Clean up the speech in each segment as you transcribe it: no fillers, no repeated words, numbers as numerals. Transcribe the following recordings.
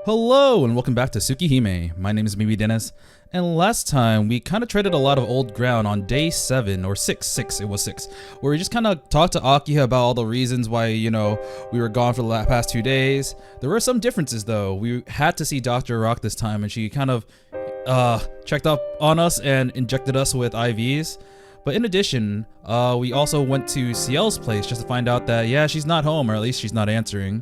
Hello and welcome back to Tsukihime. My name is Mimi Dennis, and last time we kind of treaded a lot of old ground on day 7 or 6, it was 6, where we just kind of talked to Akiha about all the reasons why, we were gone for the past 2 days. There were some differences though. We had to see Dr. Rock this time, and she kind of checked up on us and injected us with IVs. But in addition, we also went to Ciel's place just to find out that, yeah, she's not home, or at least she's not answering.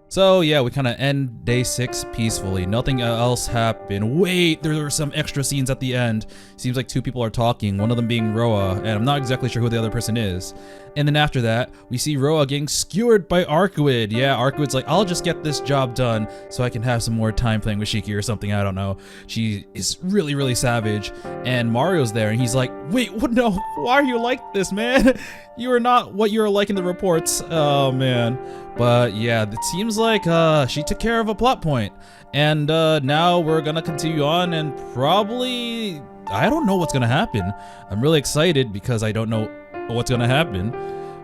So yeah, we kind of end day 6 peacefully. Nothing else happened. Wait, there were some extra scenes at the end. Seems like 2 people are talking, one of them being Roa, and I'm not exactly sure who the other person is. And then after that, we see Roa getting skewered by Arcuid. Yeah, Arcuid's like, I'll just get this job done so I can have some more time playing with Shiki or something, I don't know. She is really, really savage. And Mario's there and he's like, wait, what? No, why are you like this, man? You are not what you are like in the reports. Oh man. But yeah, it seems like she took care of a plot point. And now we're gonna continue on and probably, I don't know what's gonna happen. I'm really excited because I don't know what's gonna happen.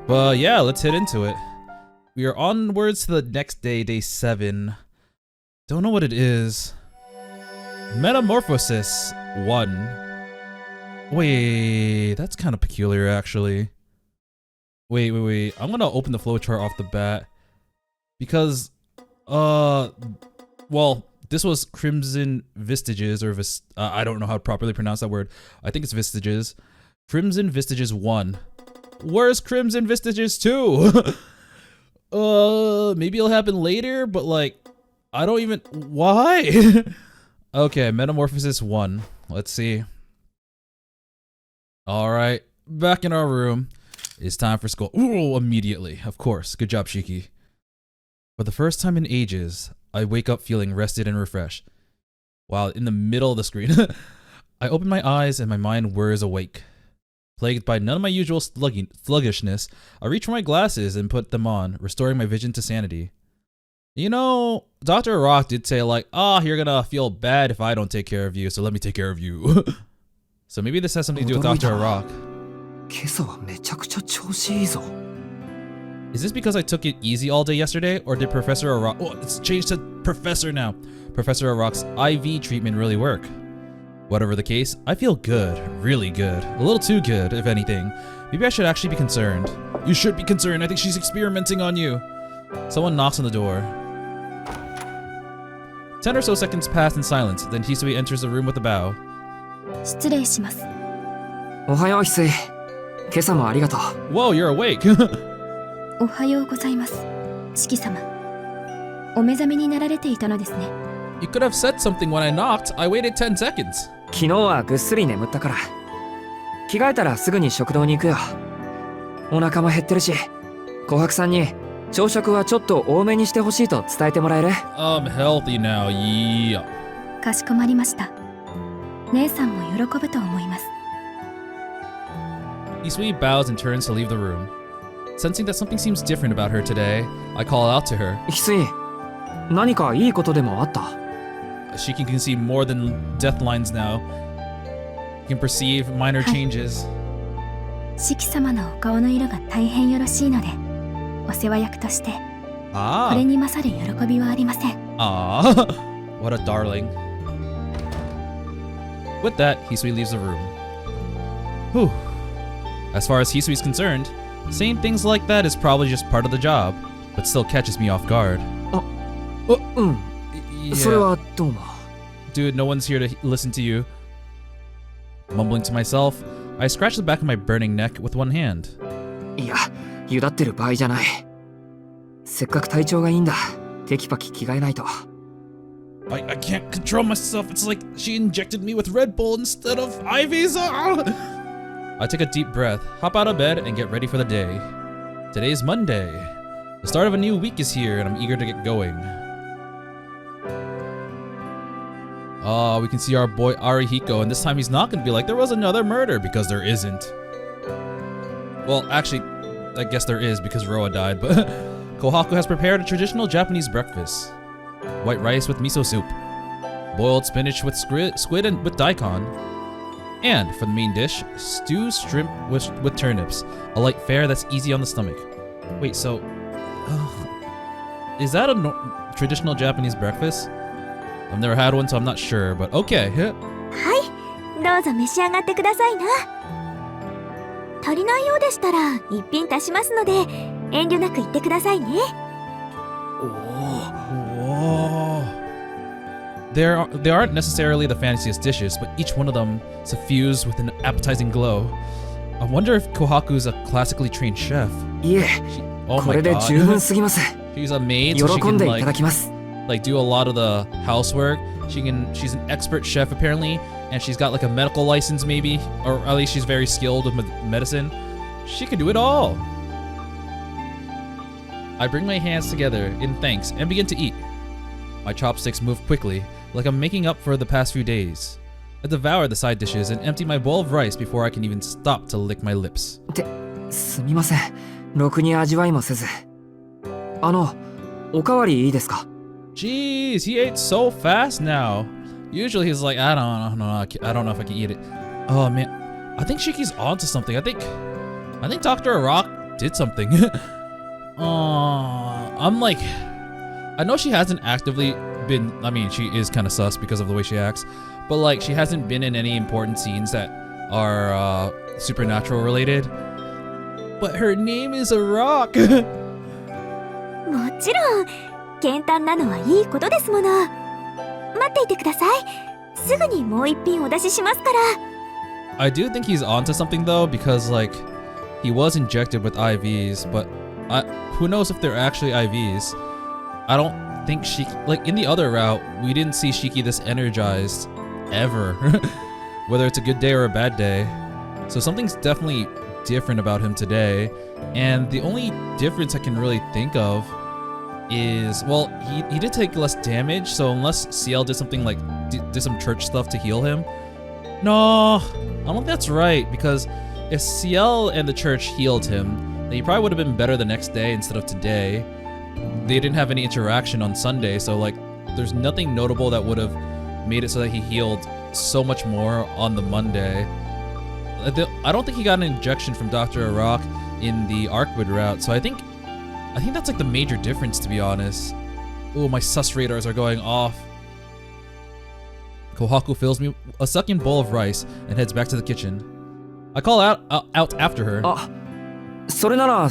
But yeah, let's hit into it. We are onwards to the next day, day 7. Don't know what it is. Metamorphosis 1. Wait, that's kind of peculiar actually. Wait. I'm gonna open the flowchart off the bat. Because, well, this was Crimson Vestiges, or I don't know how to properly pronounce that word. I think it's Vestiges. Crimson Vestiges 1. Where's Crimson Vestiges 2? Maybe it'll happen later, but like, I don't even, why? Okay, Metamorphosis 1. Let's see. Alright, back in our room. It's time for school. Ooh, immediately, of course. Good job, Shiki. For the first time in ages, I wake up feeling rested and refreshed. While in the middle of the screen, I open my eyes and my mind whirs awake. Plagued by none of my usual sluggishness, I reach for my glasses and put them on, restoring my vision to sanity. You know, Dr. Rock did say like, you're gonna feel bad if I don't take care of you, so let me take care of you. So maybe this has something to do with Dr. Rock. Is this because I took it easy all day yesterday, or did Professor Arak— oh, it's changed to Professor now. Professor Arak's IV treatment really work? Whatever the case, I feel good, really good. A little too good, if anything. Maybe I should actually be concerned. You should be concerned, I think she's experimenting on you. Someone knocks on the door. 10 or so seconds pass in silence, then Hisui enters the room with a bow. 失礼します。おはよう、翡翠。今朝もありがとう。Whoa, you're awake. おはようございます。四季様。お目覚めになられていたのですね。You could have said something when I knocked. I waited 10 seconds. 昨日はぐっすり眠ったから。着替えたらすぐに食堂に行くよ。お腹も減ってるし、琥珀さんに朝食はちょっと多めにしてほしいと伝えてもらえる？ I'm healthy now, yeah. かしこまりました。姉さんも喜ぶと思います。Hisui bows and turns to leave the room. Sensing that something seems different about her today, I call out to her. 翡翠、何かいいことでもあった？ Shiki can see more than death lines now. He can perceive minor changes. 四季様のお顔の色が大変よろしいので、お世話役として、これに勝る喜びはありません。What a darling. With that, Hisui leaves the room. Whew. As far as Hisui's concerned, saying things like that is probably just part of the job, but still catches me off guard. Yeah. それはどうも。 Dude, no one's here to listen to you. Mumbling to myself, I scratch the back of my burning neck with one hand. いや、ゆだってる場合じゃない。せっかく体調がいいんだ。テキパキ着替えないと。I can't control myself. It's like she injected me with Red Bull instead of IVs. I take a deep breath, hop out of bed, and get ready for the day. Today's Monday. The start of a new week is here, and I'm eager to get going. We can see our boy Arihiko, and this time he's not going to be like, there was another murder, because there isn't. Well, actually, I guess there is, because Roa died, but Kohaku has prepared a traditional Japanese breakfast. White rice with miso soup, boiled spinach with squid and with daikon, and for the main dish, stewed shrimp with turnips, a light fare that's easy on the stomach. Wait, so is that a traditional Japanese breakfast? I've never had one, so I'm not sure, but okay. はいどうぞ召し上がってくださいな足りないようでしたら一品足しますので遠慮なく言ってくださいね Whoa. They aren't necessarily the fanciest dishes, but each one of them suffused with an appetizing glow. I wonder if Kohaku's a classically trained chef. いえ Oh こ my れで god. 十分すぎます She's a maid, 喜 so she ん can でいただきます like do a lot of the housework. She's an expert chef apparently, and she's got like a medical license maybe, or at least she's very skilled with medicine. She can do it all. I bring my hands together in thanks and begin to eat. My chopsticks move quickly, like I'm making up for the past few days. I devour the side dishes and empty my bowl of rice before I can even stop to lick my lips. すみませんろくに味わいもせずおかわりいいですか Jeez, he ate so fast now. Usually he's like, I don't know if I can eat it. Oh man, I think Shiki's onto something. I think Dr. Rock did something. I'm like, I know she hasn't actively been, I mean, she is kind of sus because of the way she acts, but like she hasn't been in any important scenes that are supernatural related. But her name is a rock. もちろん簡単なのはいいことですもの待っていてくださいすぐにもう一品お出ししますから I do think he's onto something though, because like he was injected with IVs, but who knows if they're actually IVs. I don't think Shiki, like in the other route, we didn't see Shiki this energized ever, whether it's a good day or a bad day. So something's definitely different about him today, and the only difference I can really think of is, well, he did take less damage, so unless CL did something like did some church stuff to heal him. No, I don't think that's right, because if CL and the church healed him, then he probably would have been better the next day instead of today. They didn't have any interaction on Sunday, so like there's nothing notable that would have made it so that he healed so much more on the Monday. I don't think he got an injection from Dr. Arak in the Arkwood route, so I think that's like the major difference, to be honest. Oh, my sus radars are going off. Kohaku fills me a second bowl of rice and heads back to the kitchen. I call out after her. それなら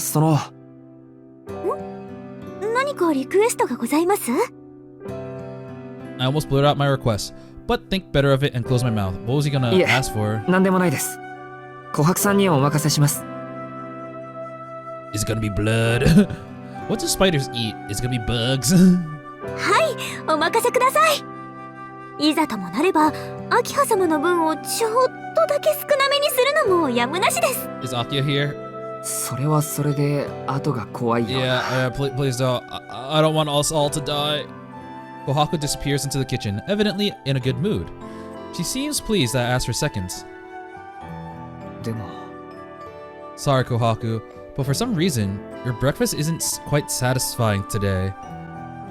何かリクエストがございます I almost blurted out my request, but think better of it and close my mouth. What was he gonna ask for? なんでもないです琥珀さんにお任せします Is it gonna be blood? What do spiders eat? Is it gonna be bugs? はいお任せくださいいざともなれば明葉様の分をちょっとだけ少なめにするのもやむなしです Is Akia here? それはそれで後が怖いよ Yeah, please don't. I don't want us all to die. Kohaku disappears into the kitchen, evidently in a good mood. She seems pleased that I asked for seconds. でも Sorry, Kohaku, but for some reason, your breakfast isn't quite satisfying today.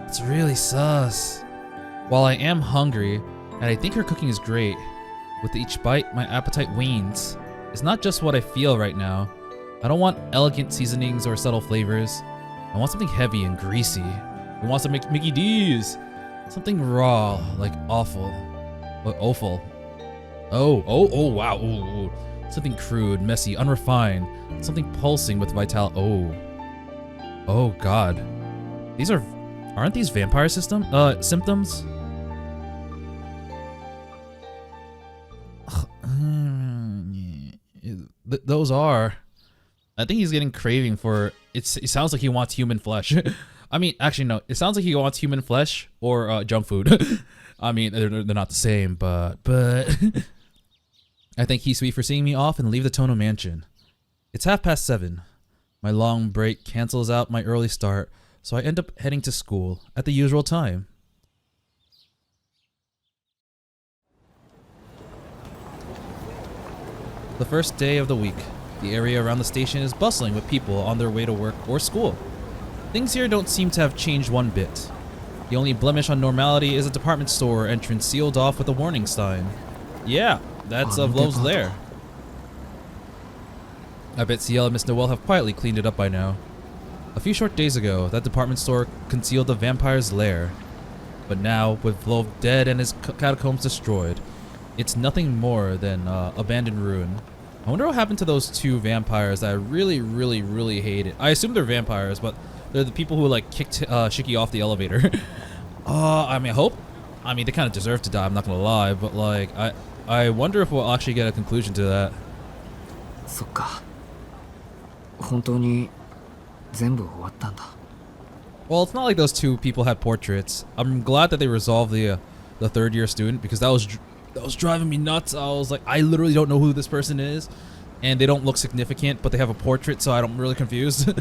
It's really sus. While I am hungry, and I think her cooking is great, with each bite, my appetite wanes. It's not just what I feel right now. I don't want elegant seasonings or subtle flavors. I want something heavy and greasy. I want some Mickey D's. Something raw, like awful. Awful. Oh, wow. Ooh. Something crude, messy, unrefined. Something pulsing with vitality. Oh god. Aren't these vampire symptoms? Those are. I think he's getting craving for it. Sounds like he wants human flesh. I mean, actually no. It sounds like he wants human flesh or junk food. I mean, they're not the same, but I thank Hisui for seeing me off and leave the Tohno mansion. It's 7:30. My long break cancels out my early start, so I end up heading to school at the usual time. The first day of the week. The area around the station is bustling with people on their way to work or school. Things here don't seem to have changed one bit. The only blemish on normality is a department store entrance sealed off with a warning sign. Yeah, that's of Love's Lair. I bet CL and Miss Noel have quietly cleaned it up by now. A few short days ago, that department store concealed the vampire's lair. But now, with Vlove dead and his catacombs destroyed, it's nothing more than abandoned ruin. I wonder what happened to those two vampires that I really hated. I assume they're vampires, but they're the people who like kicked Shiki off the elevator. I mean, I hope. I mean, they kind of deserve to die, I'm not gonna lie, but like, I wonder if we'll actually get a conclusion to that. そっか。本当に全部終わったんだ。 Well, it's not like those two people had portraits. I'm glad that they resolved the third year student, because that was driving me nuts. I was like, I literally don't know who this person is, and they don't look significant, but they have a portrait, so I'm really confused.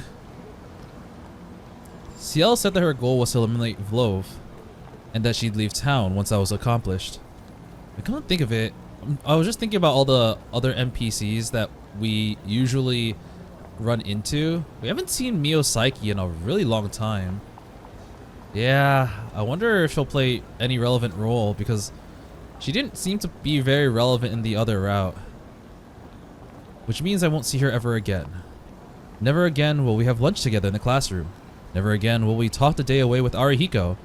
Ciel said that her goal was to eliminate Vlove, and that she'd leave town once that was accomplished. I couldn't think of it. I was just thinking about all the other NPCs that we usually run into. We haven't seen Mio Psyche in a really long time. Yeah, I wonder if she'll play any relevant role, because she didn't seem to be very relevant in the other route. Which means I won't see her ever again. Never again will we have lunch together in the classroom. Never again will we talk the day away with Arihiko.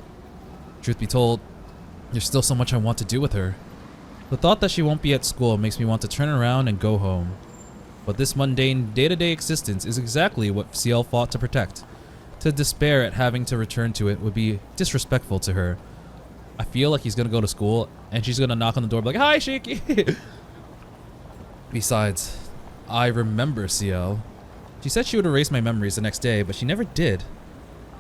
Truth be told, there's still so much I want to do with her. The thought that she won't be at school makes me want to turn around and go home. But this mundane day-to-day existence is exactly what Ciel fought to protect. To despair at having to return to it would be disrespectful to her. I feel like he's gonna go to school and she's gonna knock on the door like, "Hi, Shiki!" Besides, I remember Ciel. She said she would erase my memories the next day, but she never did.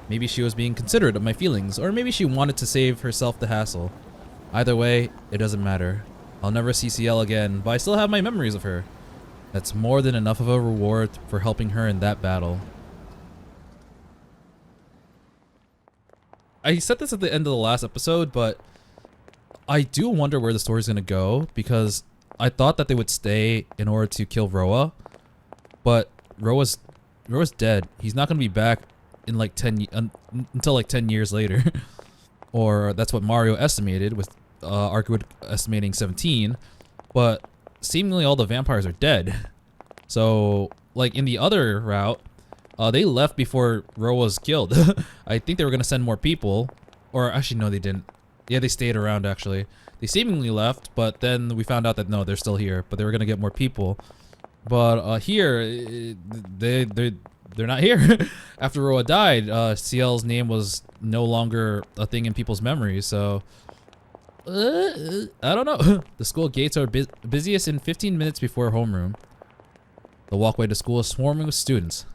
Maybe she was being considerate of my feelings, or maybe she wanted to save herself the hassle. Either way, it doesn't matter. I'll never see Ciel again, but I still have my memories of her. That's more than enough of a reward for helping her in that battle. I said this at the end of the last episode, but I do wonder where the story's gonna go, because I thought that they would stay in order to kill Roa, but Roa's dead. He's not gonna be back in like until like 10 years later. Or that's what Mario estimated, with Arkwood estimating 17, but seemingly all the vampires are dead. So like in the other route, they left before Roa was killed. I think they were gonna send more people, or actually no, they didn't. Yeah, they stayed around actually. They seemingly left, but then we found out that no, they're still here, but they were gonna get more people. But here, they're not here. After Roa died, Ciel's name was no longer a thing in people's memories, so I don't know. The school gates are busiest in 15 minutes before homeroom. The walkway to school is swarming with students.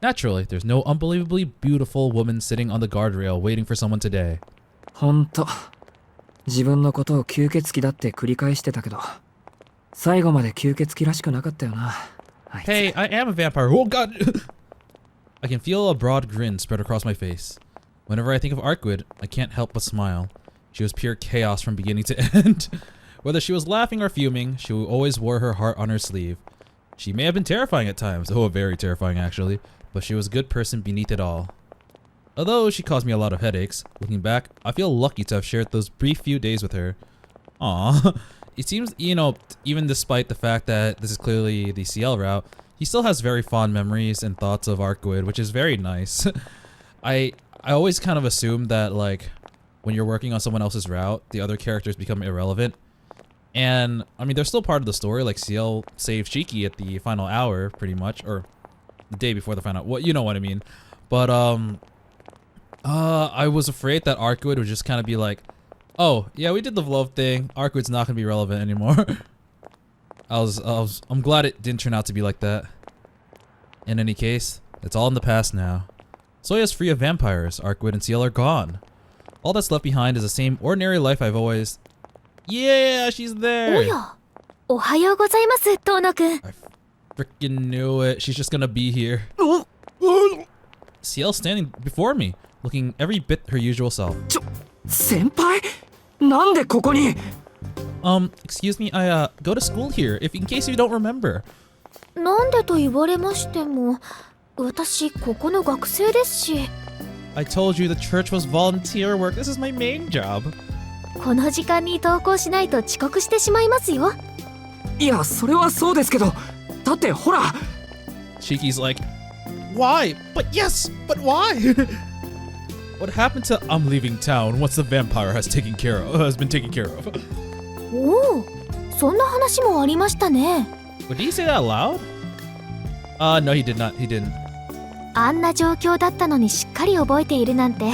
Naturally, there's no unbelievably beautiful woman sitting on the guardrail waiting for someone today. ほんと、自分のことを吸血鬼だって繰り返してたけど、最後まで吸血鬼らしくなかったよな。Hey, I am a vampire. Oh god! I can feel a broad grin spread across my face. Whenever I think of Arkwood, I can't help but smile. She was pure chaos from beginning to end. Whether she was laughing or fuming, she always wore her heart on her sleeve. She may have been terrifying at times, oh, very terrifying actually, but she was a good person beneath it all. Although she caused me a lot of headaches, looking back, I feel lucky to have shared those brief few days with her. Aww. It seems, you know, even despite the fact that this is clearly the CL route, he still has very fond memories and thoughts of Arkwood, which is very nice. I always kind of assume that, like, when you're working on someone else's route, the other characters become irrelevant. And, I mean, they're still part of the story, like CL saved Shiki at the final hour, pretty much, or the day before the final, you know what I mean. But, I was afraid that Arkwood would just kind of be like, oh, yeah, we did the Vlove thing. Arkwood's not gonna be relevant anymore. I'm glad it didn't turn out to be like that. In any case, it's all in the past now. Soya's free of vampires. Arkwood and Ciel are gone. All that's left behind is the same ordinary life I've always... Yeah, she's there! おや、おはようございます、トーノくん。 I freaking knew it. She's just gonna be here. Ciel's standing before me, looking every bit her usual self. 先輩? なんでここに? Excuse me, I go to school here, in case you don't remember. なんでと言われましても、私ここの学生ですし。I told you the church was volunteer work. This is my main job. この時間に登校しないと遅刻してしまいますよ。いや、それはそうですけど、だってほら。 Shiki's like, why? But yes, but why? What happened to I'm leaving town once the vampire has been taken care of? おお、そんな話もありましたね。But did he say that loud? No, he did not. He didn't. あんな状況だったのにしっかり覚えているなんて、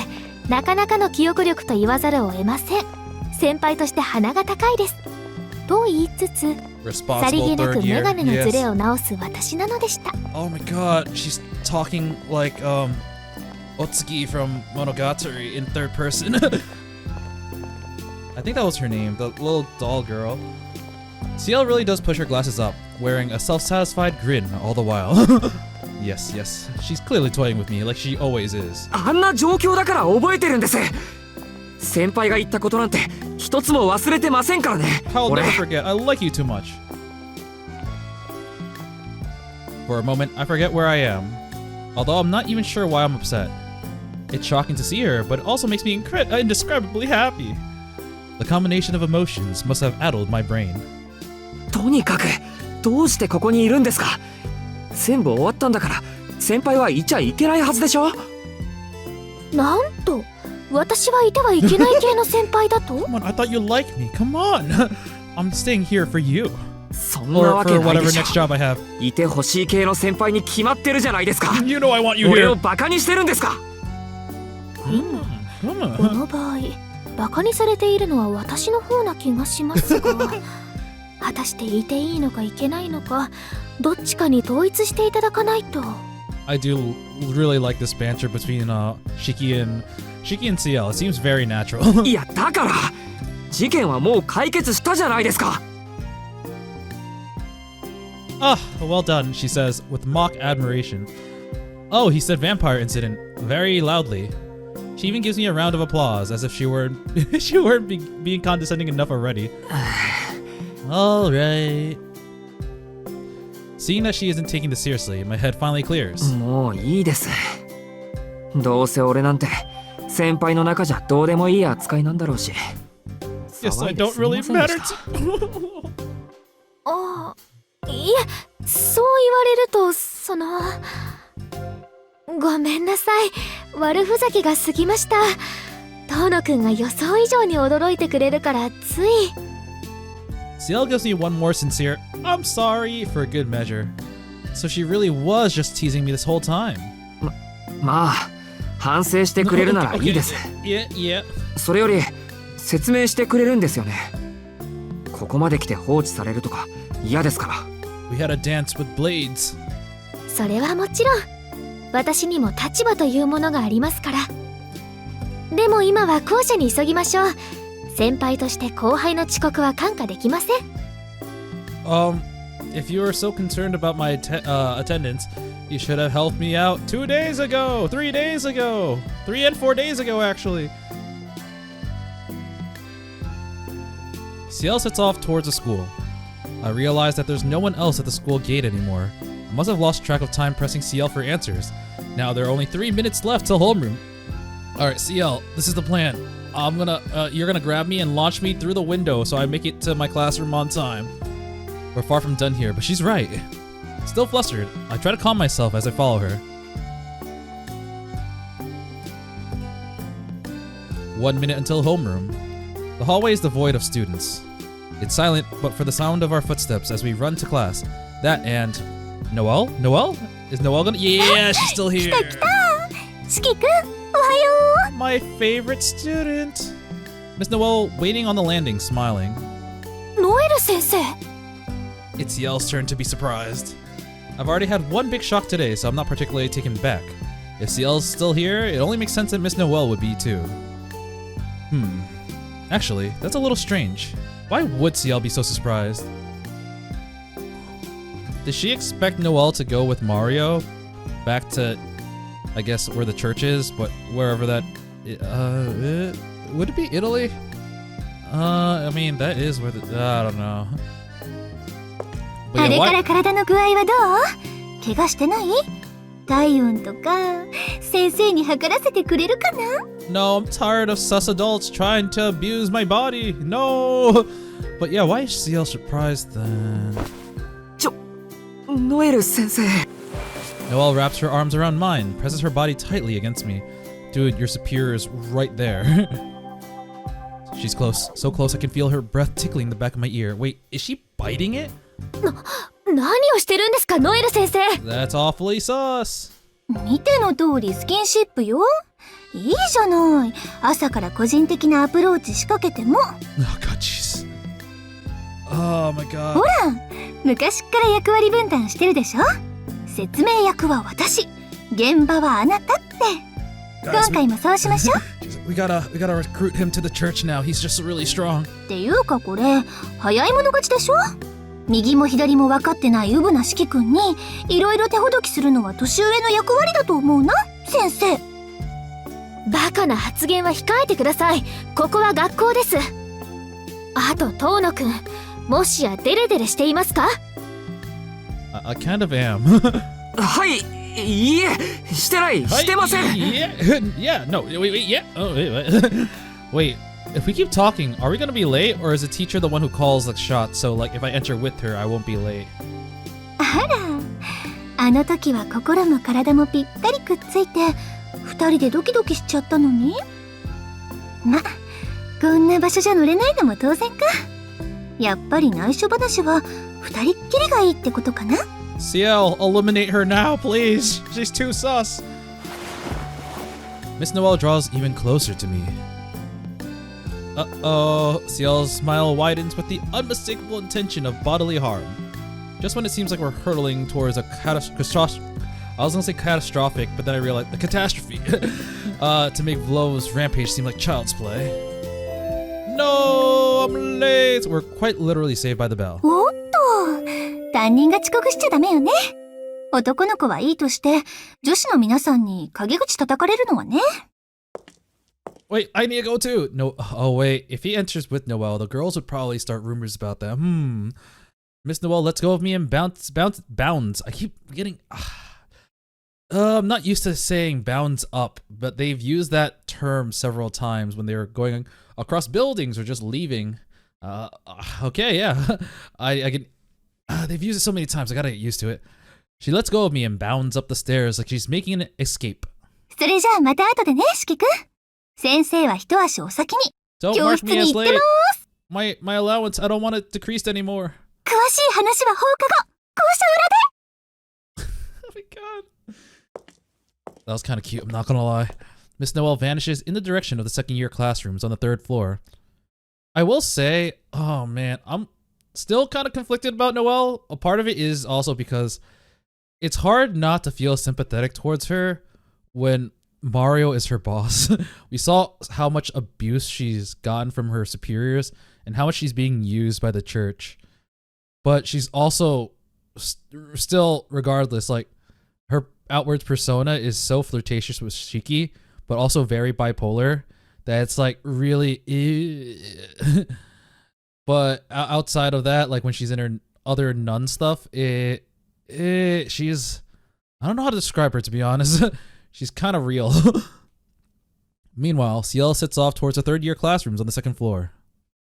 なかなかの記憶力と言わざるを得ません。先輩として鼻が高いです。と言いつつ、さりげなくメガネのズレを直す私なのでした。Oh my god, she's talking like Otsuki from Monogatari in third person. I think that was her name, the little doll girl. CL really does push her glasses up, wearing a self-satisfied grin all the while. Yes, yes, she's clearly toying with me like she always is. あんな状況だから覚えてるんです。先輩が言ったことなんて一つも忘れてませんからね。I'll 俺 never forget. I like you too much. For a moment, I forget where I am, although I'm not even sure why I'm upset. It's shocking to see her, but it also makes me indescribably happy. The combination of emotions must have addled my brain. とにかくどうしてここにいるんですか。全部終わったんだから先輩はいちゃいけないはずでしょ。なんと私はいてはいけない系の先輩だと。Come on, I thought you liked me. Come on. I'm staying here for you. そんなわけ Or ない whatever でしょ。 next job I have. いてほしい系の先輩に決まってるじゃないですか。 You know I want you 俺を here. バカにしてるんですか。こ Come の場合、バカにされているのは私の方な気がしますが、果たしていていいのかいけないのか、どっちかに統一していただかないと。I do really like this banter between Shiki and CL. It seems very natural. いやだから事件はもう解決したじゃないですか。 Ah, well done, she says with mock admiration. Oh, he said vampire incident very loudly. She even gives me a round of applause as if she weren't being condescending enough already. All right. Seeing that she isn't taking this seriously, my head finally clears. もういいです。どうせ俺なんて先輩の中じゃどうでもいい扱いなんだろうし。 Yes, I don't really matter to. ああ、いえ、そう言われるとごめんなさい。悪ふざけが過ぎました。遠野くんが予想以上に驚いてくれるからつい。CL gives me one more sincere "I'm sorry" for good measure. So she really was just teasing me this whole time. まあ反省してくれるならいいです。 Yeah, yeah. それより説明してくれるんですよね。ここまで来て放置されるとか嫌ですから。 We had a dance with blades. それはもちろん私にも立場というものがありますから。でも今は校舎に急ぎましょう。先輩として後輩の遅刻は看過できません。If you were so concerned about my attendance, you should have helped me out 2 days ago, 3 days ago, 3 and 4 days ago actually. CL sets off towards the school. I realize that there's no one else at the school gate anymore. I must have lost track of time pressing CL for answers. Now there are only 3 minutes left till homeroom. Alright, CL, this is the plan. You're gonna grab me and launch me through the window so I make it to my classroom on time. We're far from done here, but she's right. Still flustered, I try to calm myself as I follow her. 1 minute until homeroom. The hallway is devoid of students. It's silent, but for the sound of our footsteps as we run to class. That and Noel? Noel? Is Noel gonna? Yeah, she's still here. 来た来た。四季くん、おはよ My favorite student. Miss Noel waiting on the landing, smiling. う。ノエル先生。 It's CL's turn to be surprised. I've already had one big shock today, so I'm not particularly taken back. If CL's still here, it only makes sense that Miss Noel would be too. Actually, that's a little strange. Why would CL be so surprised? Did she expect Noel to go with Mario back to, I guess, where the church is, but wherever that... would it be Italy? I mean, that is where the... I don't know. あ But れ yeah, から why... 体の具合はどう？怪我してない？体温とか先生に測らせてくれるかな？ No, I'm tired of sus adults trying to abuse my body. No! But yeah, why is CL surprised then? ノエル先生。 Noel wraps her arms around mine, presses her body tightly against me. Dude, your superior is right there. She's close. So close I can feel her breath tickling the back of my ear. Wait, is she biting it? 何をしてるんですか、ノエル先生。 That's awfully sus. 見ての通りスキンシップよ。いいじゃない。朝から個人的なアプローチ仕掛けても。Oh god, jeez. Oh my god. ほら、昔っから役割分担してるでしょ。説明役は私、現場はあなたって。今回もそうしましょう。We gotta recruit him to the church now. He's just really strong. っていうかこれ、早い者勝ちでしょ。右も左も分かってないウブな四季君にいろいろ手ほどきするのは年上の役割だと思うな、先生。バカな発言は控えてください。ここは学校です。あと遠野くん、もしやデレデレしていますか？ I kind of am. はい、いいえ、してない、してません。Yeah, no, wait, yeah. Oh, wait. If we keep talking, are we gonna be late, or is the teacher the one who calls the shots? So, like, if I enter with her, I won't be late. あら、あの時は心も体もぴったりくっついて、二人でドキドキしちゃったのに。ま、こんな場所じゃ乗れないのも当然か。やっぱり内緒話は二人っきりがいいってことかな。CL, eliminate her now, please. She's too sus. Miss Noel draws even closer to me. Uh-oh, CL's smile widens with the unmistakable intention of bodily harm. Just when it seems like we're hurtling towards a catastrophic, I was gonna say catastrophic, but then I realized a catastrophe, to make Vlo's rampage seem like child's play. No, I'm late. We're quite literally saved by the bell. おっと、担任が遅刻しちゃダメよね。男の子はいいとして、女子の皆さんに陰口叩かれるのはね。Wait, I need to go too. No, oh wait. If he enters with Noel, the girls would probably start rumors about them. Miss Noel lets go of me and bounds. I keep getting. I'm not used to saying bounds up, but they've used that term several times when they were going across buildings or just leaving. Okay, yeah. I can. They've used it so many times. I gotta get used to it. She lets go of me and bounds up the stairs like she's making an escape. それじゃあまた後でね、四季くん。先生は一足お先に Don't 教 mark 室 me に as 行って late. ます。My allowance, I don't want it decreased anymore. 詳しい話は放課後、校舎裏で。Oh my god. That was kind of cute, I'm not gonna lie. Miss Noel vanishes in the direction of the second year classrooms on the third floor. I will say, oh man, I'm still kind of conflicted about Noel. A part of it is also because it's hard not to feel sympathetic towards her when Mario is her boss. We saw how much abuse she's gotten from her superiors and how much she's being used by the church. But she's also still, regardless, like her outward persona is so flirtatious with Shiki, but also very bipolar that it's like really. But outside of that, like when she's in her other nun stuff, she's, I don't know how to describe her, to be honest. She's kind of real. Meanwhile, Ciel sets off towards the third year classrooms on the second floor.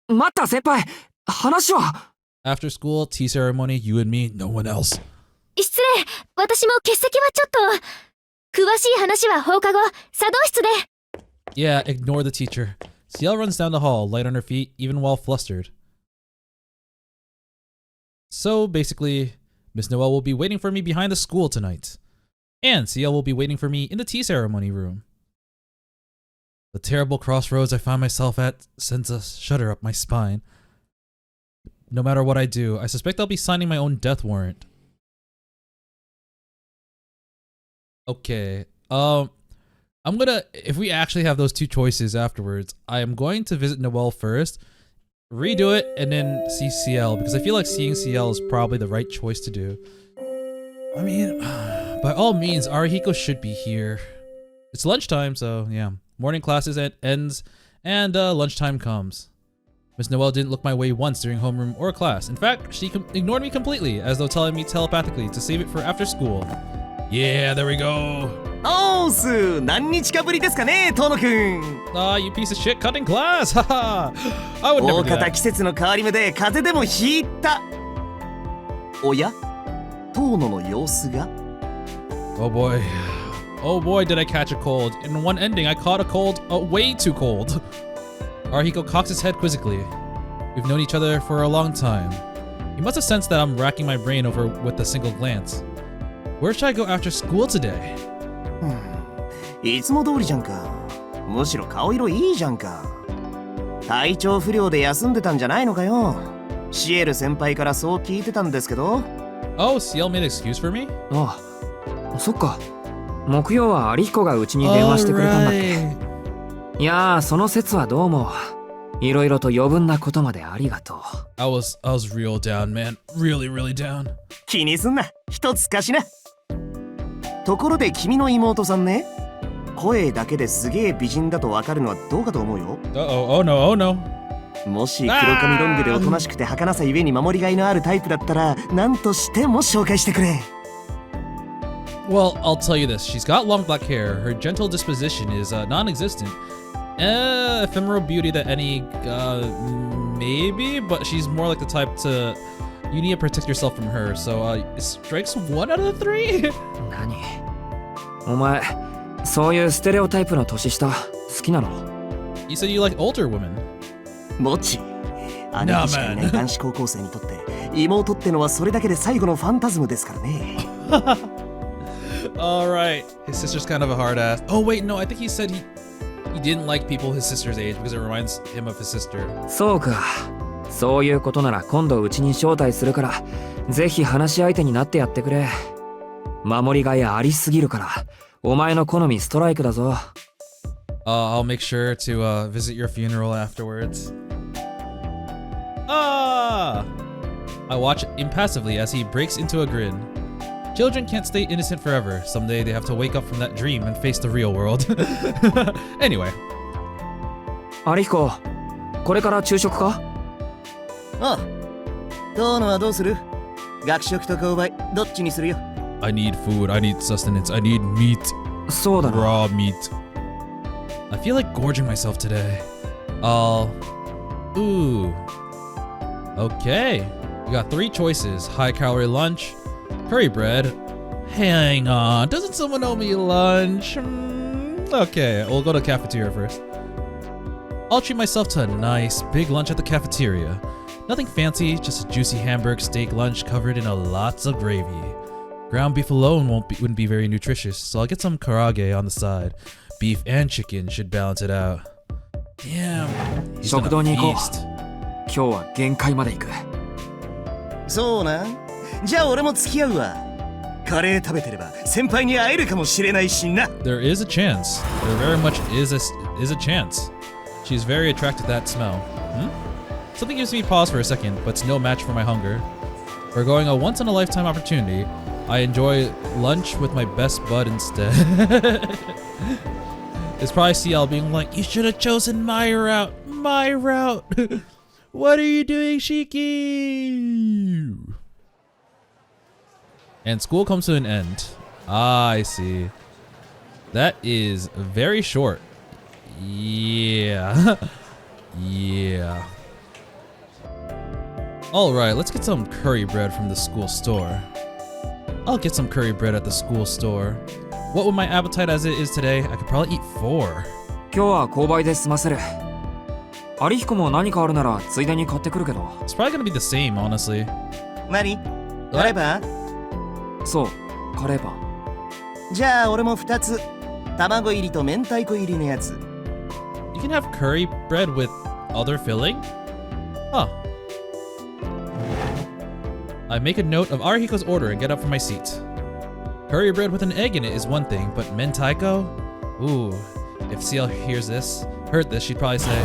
待った先輩、話は。 After school, tea ceremony, you and me, no one else. 失礼、私も欠席はちょっと。詳しい話は放課後、茶道室で。Yeah, ignore the teacher. Ciel runs down the hall, light on her feet, even while flustered. So basically, Miss Noel will be waiting for me behind the school tonight. And Ciel will be waiting for me in the tea ceremony room. The terrible crossroads I find myself at sends a shudder up my spine. No matter what I do, I suspect I'll be signing my own death warrant. Okay, I'm gonna, if we actually have those two choices afterwards, I am going to visit Noel first, redo it, and then see CL, because I feel like seeing CL is probably the right choice to do. I mean, by all means, Arihiko should be here. It's lunchtime, so yeah. Morning classes ends, and lunchtime comes. Miss Noel didn't look my way once during homeroom or class. In fact, she ignored me completely, as though telling me telepathically to save it for after school. Yeah, there we go. おーす、何日かぶりですかね、遠野くん。Ah, you piece of shit, cutting class! Haha! I would never 大 do 方 that. 季節の変わり目で風邪でもひいた。おや、遠野の様子が。 Oh boy. Oh boy, did I catch a cold. In one ending, I caught a cold, way too cold. Arihiko cocks his head quizzically. We've known each other for a long time. He must have sensed that I'm racking my brain over with a single glance. Where should I go after school today? いつも通りじゃんか。むしろ顔色いいじゃんか。体調不良で休んでたんじゃないのかよ。シエル先輩からそう聞いてたんですけど。Oh, Ciel made an excuse for me? ああ、そっか。木曜は有彦がうちに電話してくれたんだっけ。いやー、その説はどうも。いろいろと余分なことまでありがとう。I was real down, man. Really down. 気にすんな。一つ貸しな。ところで君の妹さんね。声だけですげえ美人だとわかるのはどうかと思うよ。Oh no. もし黒髪ロングでおとなしくて儚さゆえに守りがいのあるタイプだったら何としても紹介してくれ。Well, I'll tell you this. She's got long black hair. Her gentle disposition is non-existent. Ephemeral beauty that any, maybe, but she's more like the type to... You need to protect yourself from her, so strikes 1 out of 3? 何お前、そういうステレオタイプの年下好きなの？ You said you like older women. もち姉貴しかいない男子高校生にとって妹ってのはそれだけで最後のファンタズムですからね。Alright, his sister's kind of a hard ass. Oh wait, no, I think he said he didn't like people his sister's age because it reminds him of his sister. そうか。そういうことなら今度うちに招待するから、ぜひ話し相手になってやってくれ。守りがいありすぎるから、お前の好みストライクだぞ。I'll make sure to visit your funeral afterwards. I watch impassively as he breaks into a grin. Children can't stay innocent forever. Someday they have to wake up from that dream and face the real world. Anyway. 有彦、これから昼食か？ああ。トーノはどうする？学食と購買どっちにするよ。I need food. I need sustenance. I need meat. そうだな。 Raw meat. I feel like gorging myself today. Ooh. Okay. We got 3 choices. High calorie lunch, curry bread. Hang on. Doesn't someone owe me lunch? Okay, we'll go to the cafeteria first. I'll treat myself to a nice big lunch at the cafeteria. Nothing fancy, just a juicy hamburger steak lunch covered in lots of gravy. Ground beef alone wouldn't be very nutritious, so I'll get some karage on the side. Beef and chicken should balance it out. Damn, he's 食堂に行こう。 feast. 今日は限界まで行く。そうな。じゃあ俺も付き合うわ。カレー食べてれば先輩に会えるかもしれないしな。There is a chance. There very much is a chance. She's very attracted to that smell. Something gives me pause for a second, but it's no match for my hunger. Forgoing a once-in-a-lifetime opportunity, I enjoy lunch with my best bud instead. It's probably CL being like, you should have chosen my route. My route. What are you doing, Shiki? And school comes to an end. I see. That is very short. Yeah. Yeah. Alright, let's get some curry bread from the school store. I'll get some curry bread at the school store. What with my appetite as it is today, I could probably eat 4. 今日は購買で済ませる。有彦も何かあるならついでに買ってくるけど。 It's probably gonna be the same, honestly. 何？カレーパン？そう、カレーパン。じゃあ俺も2つ。卵入りと明太子入りのやつ。You can have curry bread with other filling? Huh. I make a note of Arihiko's order and get up from my seat. Curry bread with an egg in it is one thing, but mentaiko? Ooh, if CL heard this, she'd probably say,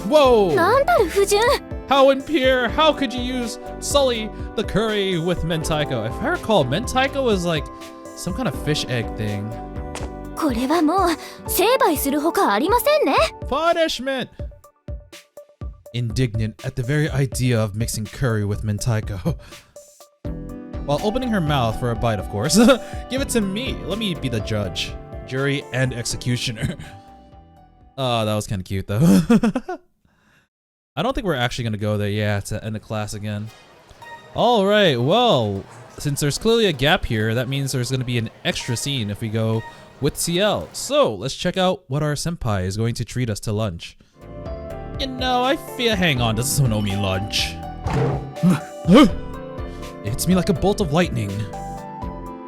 Whoa! なんたる不純。 How impure! How could you sully the curry with mentaiko? If I recall, mentaiko is like some kind of fish egg thing. これはもう成敗するほかありませんね。 Punishment! Indignant at the very idea of mixing curry with mentaiko. While opening her mouth for a bite, of course. Give it to me. Let me be the judge, jury, and executioner. Oh, that was kind of cute, though. I don't think we're actually going to go there, yeah, to end the class again. All right, well, since there's clearly a gap here, that means there's going to be an extra scene if we go with CL. So let's check out what our senpai is going to treat us to lunch. You know, I fear hang on to Sonomi lunch. It hits me like a bolt of lightning.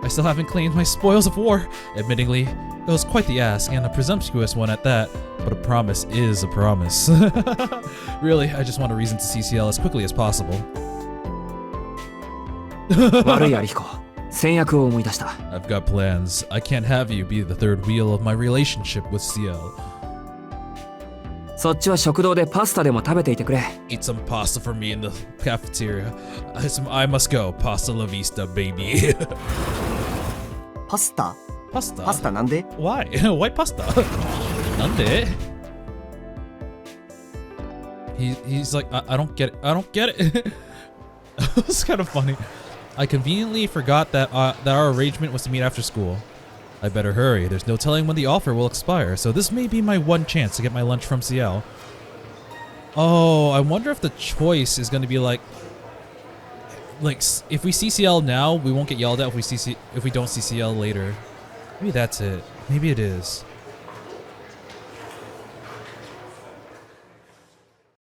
I still haven't claimed my spoils of war. Admittingly, it was quite the ask, and a presumptuous one at that, but a promise is a promise. Really, I just want a reason to see CL as quickly as possible. 悪いアリヒコ、戦略を思い出した。 I've got plans. I can't have you be the third wheel of my relationship with CL. そっちは食堂でパスタでも食べていてくれ。 Eat some pasta for me in the cafeteria. I must go. Pasta la vista, baby. パスタ Pasta? パスタなんで Why? Why pasta? Nande? He's like, I don't get it. I don't get it. It's kind of funny. I conveniently forgot that our arrangement was to meet after school. I better hurry. There's no telling when the offer will expire, so this may be my one chance to get my lunch from CL. Oh, I wonder if the choice is going to be like if we see CL now, we won't get yelled at if we don't see CL later. Maybe that's it. Maybe it is.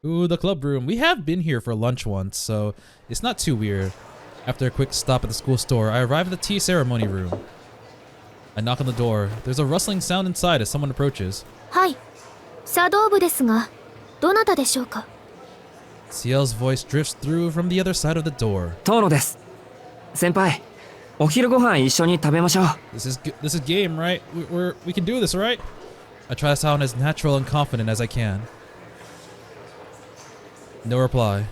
Ooh, the club room. We have been here for lunch once, so it's not too weird. After a quick stop at the school store, I arrive at the tea ceremony room. I knock on the door. There's a rustling sound inside as someone approaches. はい、茶道部ですが、どなたでしょうか。 CL's voice drifts through from the other side of the door. 遠野です。先輩、お昼ご飯一緒に食べましょう。 This is game, right? We can do this, right? I try to sound as natural and confident as I can. No reply.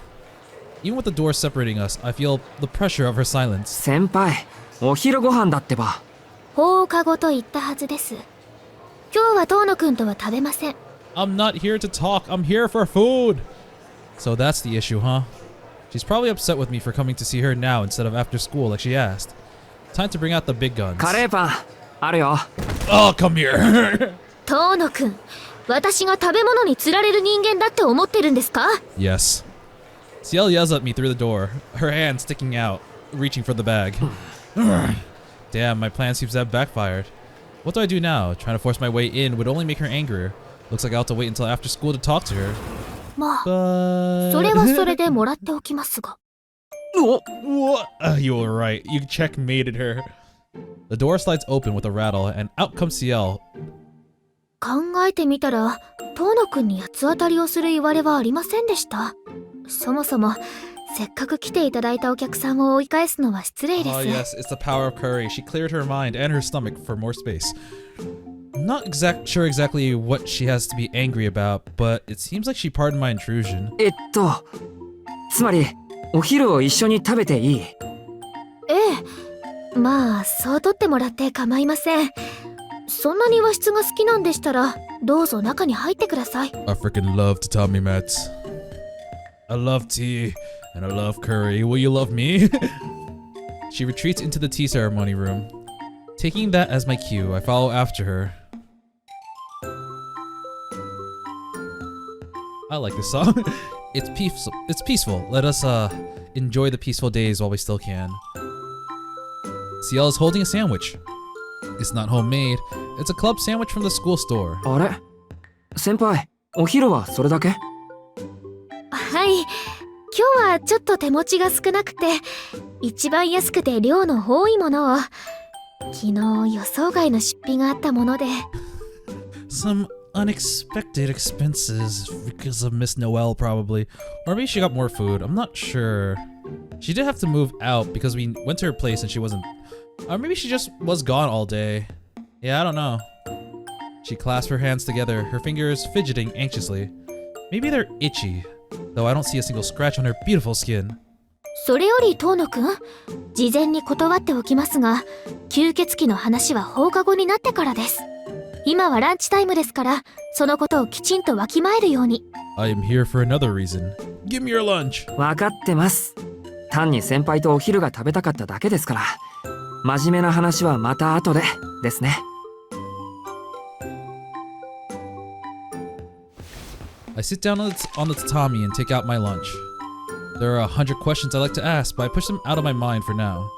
Even with the door separating us, I feel the pressure of her silence. 先輩、お昼ご飯だってば。放課後と言ったはずです。今日は遠野くんとは食べません。I'm not here to talk. I'm here for food. So that's the issue, huh? She's probably upset with me for coming to see her now instead of after school like she asked. Time to bring out the big guns. カレーパンあるよ。 Oh, come here. 遠野くん、私が食べ物に釣られる人間だって思ってるんですか？ Yes. CL yells at me through the door, her hand sticking out, reaching for the bag. Damn, my plan seems to have backfired. What do I do now? Trying to force my way in would only make her angrier. Looks like I'll have to wait until after school to talk to her. まあ、 But... それはそれでもらっておきますが。 What? You were right. You checkmated her. The door slides open with a rattle, and out comes CL. 考えてみたら、遠野くんに八つ当たりをする言われはありませんでした。そもそも、せっかく来ていただいたお客さんを追い返すのは失礼です。 Oh yes, it's the power of curry. She cleared her mind and her stomach for more space. I'm not sure exactly what she has to be angry about, but it seems like she pardoned my intrusion. つまり、お昼を一緒に食べていい？ええ、まあ、そう取ってもらって構いません。そんなに和室が好きなんでしたら、どうぞ中に入ってください。I freaking love tatami mats. I love tea, and I love curry. Will you love me? She retreats into the tea ceremony room. Taking that as my cue, I follow after her. I like this song. It's peaceful. It's peaceful. Let us enjoy the peaceful days while we still can. CL is holding a sandwich. It's not homemade. It's a club sandwich from the school store. あれ？先輩、お昼はそれだけ？はい。今日はちょっと手持ちが少なくて、一番安くて量の多いものを、昨日予想外の出費があったもので。Some unexpected expenses because of Miss Noel probably. Or maybe she got more food. I'm not sure. She did have to move out because we went to her place and she wasn't. Or maybe she just was gone all day. Yeah, I don't know. She clasped her hands together, her fingers fidgeting anxiously. Maybe they're itchy, though I don't see a single scratch on her beautiful skin. それより遠野くん、事前に断っておきますが、吸血鬼の話は放課後になってからです。今はランチタイムですから、そのことをきちんとわきまえるように。I am here for another reason. Give me your lunch. わかってます。単に先輩とお昼が食べたかっただけですから。真面目な話はまた後でですね。I sit down on the tatami and take out my lunch. There are 100 questions I'd like to ask, but I push them out of my mind for now.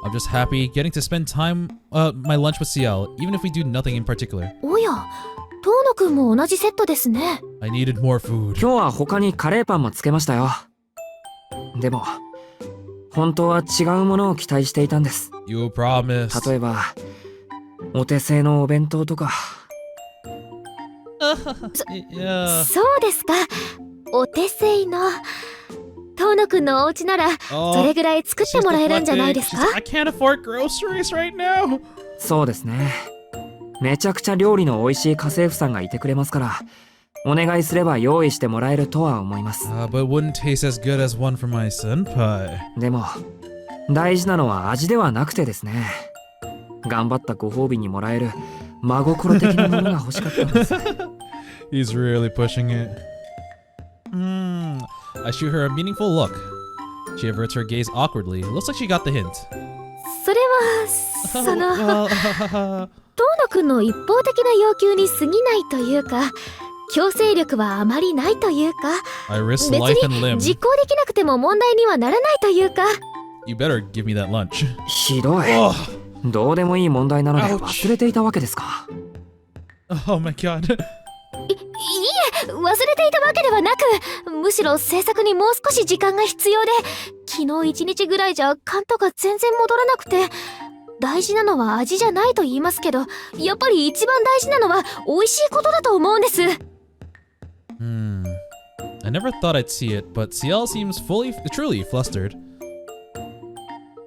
I'm just happy getting to spend time, my lunch with CL, even if we do nothing in particular. おや、遠野くんも同じセットですね。I needed more food. 今日は他にカレーパンもつけましたよ。でも本当は違うものを期待していたんです。 You promised. 例えばお手製のお弁当とか。Yeah. そうですか。お手製の。遠野くんのお家ならそれぐらい作ってもらえるんじゃないですか？ I can't afford groceries right now. そうですね。めちゃくちゃ料理の美味しい家政婦さんがいてくれますから、お願いすれば用意してもらえるとは思います。But it wouldn't taste as good as one from my senpai. でも大事なのは味ではなくてですね。頑張ったご褒美にもらえる真心的なものが欲しかったんです。He's really pushing it. I shoot her a meaningful look. She averts her gaze awkwardly. Looks like she got the hint. それはその遠野くんの一方的な要求に過ぎないというか、強制力はあまりないというか、 I risk 別 life and に limb. 実行できなくても問題にはならないというか。 You better give me that lunch. ひどい。どうでもいい問題なので忘れていたわけですか。Oh my god. いえ、忘れていたわけではなく、むしろ制作にもう少し時間が必要で、昨日一日ぐらいじゃカントが全然戻らなくて、大事なのは味じゃないと言いますけど、やっぱり一番大事なのは美味しいことだと思うんです。I never thought I'd see it, but CL seems truly flustered.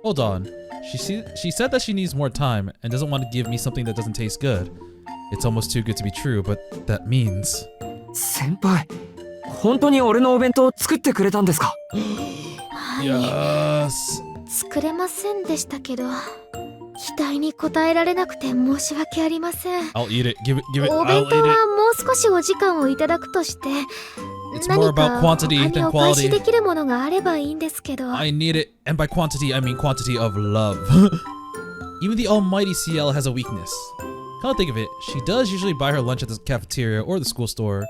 Hold on. She said that she needs more time and doesn't want to give me something that doesn't taste good. It's almost too good to be true, but that means... 先輩、本当に俺のお弁当を作ってくれたんですか？はい、Yes. 作れませんでしたけど、期待に応えられなくて申し訳ありません。 I'll eat it. Give it. お I'll 弁当 eat it. はもう少しお時間をいただくとして、 It's more 何か about 他 quantity に than お返し quality. できるものがあればいいんですけど。 I need it, and by quantity, I mean quantity of love. Even the almighty CL has a weakness. Come to think of it, she does usually buy her lunch at the cafeteria or the school store.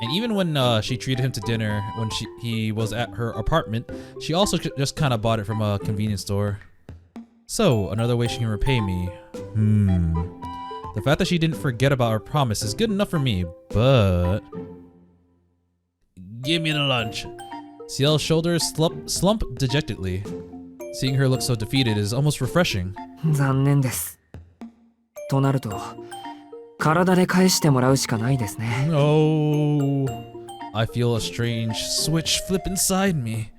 And even when she treated him to dinner when he was at her apartment, she also just kind of bought it from a convenience store. So, another way she can repay me. The fact that she didn't forget about her promise is good enough for me, but... Give me the lunch. CL's shoulders slump dejectedly. Seeing her look so defeated is almost refreshing. 残念です。となると、体で返してもらうしかないですね。No. I feel a strange switch flip inside me.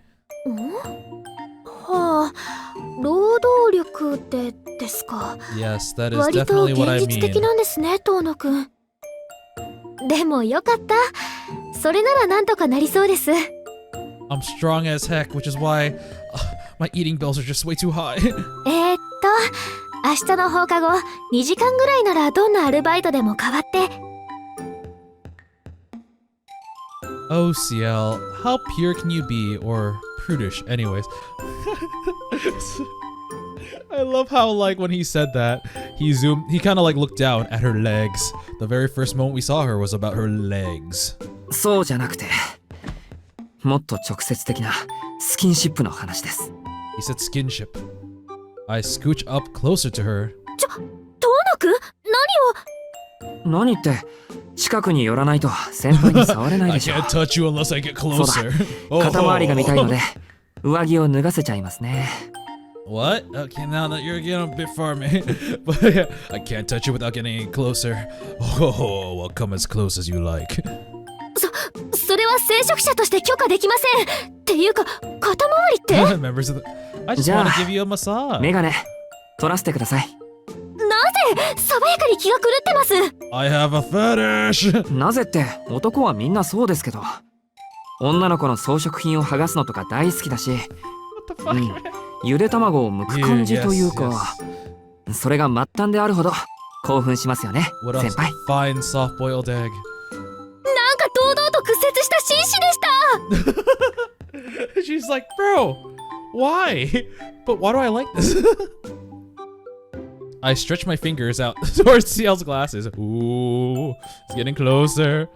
はあ、労働力でですか。 Yes, that is 割と definitely what I 現実的 mean. なんですね、遠野くん。でもよかった。それならなんとかなりそうです。I'm strong as heck, which is why my eating bills are just way too high. 明日の放課後、2時間ぐらいならどんなアルバイトでも代わって。Oh, CL, how pure can you be? Or prudish, anyways. I love how, like, when he said that, he kind of like looked down at her legs. The very first moment we saw her was about her legs. そうじゃなくて、もっと直接的なスキンシップの話です。 He said skinship. I scooch up closer to her. 遠野くん、何って、近くに寄らないと先輩に触れない I でしょ。 can't touch you unless I get そうだ、 closer. 肩周りが見たいので、上着を脱がせちゃいますね。What? Okay, now that you're getting a bit far, man. But yeah, I can't touch you without getting any closer. Oh, well, come as close as you like. それは聖職者として許可できません。っていうか、肩周りって Members of the... I just じゃあ want to give you a massage. メガネ、取らせてください。なぜ爽やかに気が狂ってます。 I have a fetish. なぜって男はみんなそうですけど、女の子の装飾品を剥がすのとか大好きだし、What the fuck, man? ゆで卵を剥く感じというか、それが末端であるほど興奮しますよね、 What 先 else? 輩。 Fine soft-boiled egg. なんか堂々と屈折した紳士でした。 She's like, bro, why? But why do I like this? I stretch my fingers out towards CL's glasses. Ooh, it's getting closer.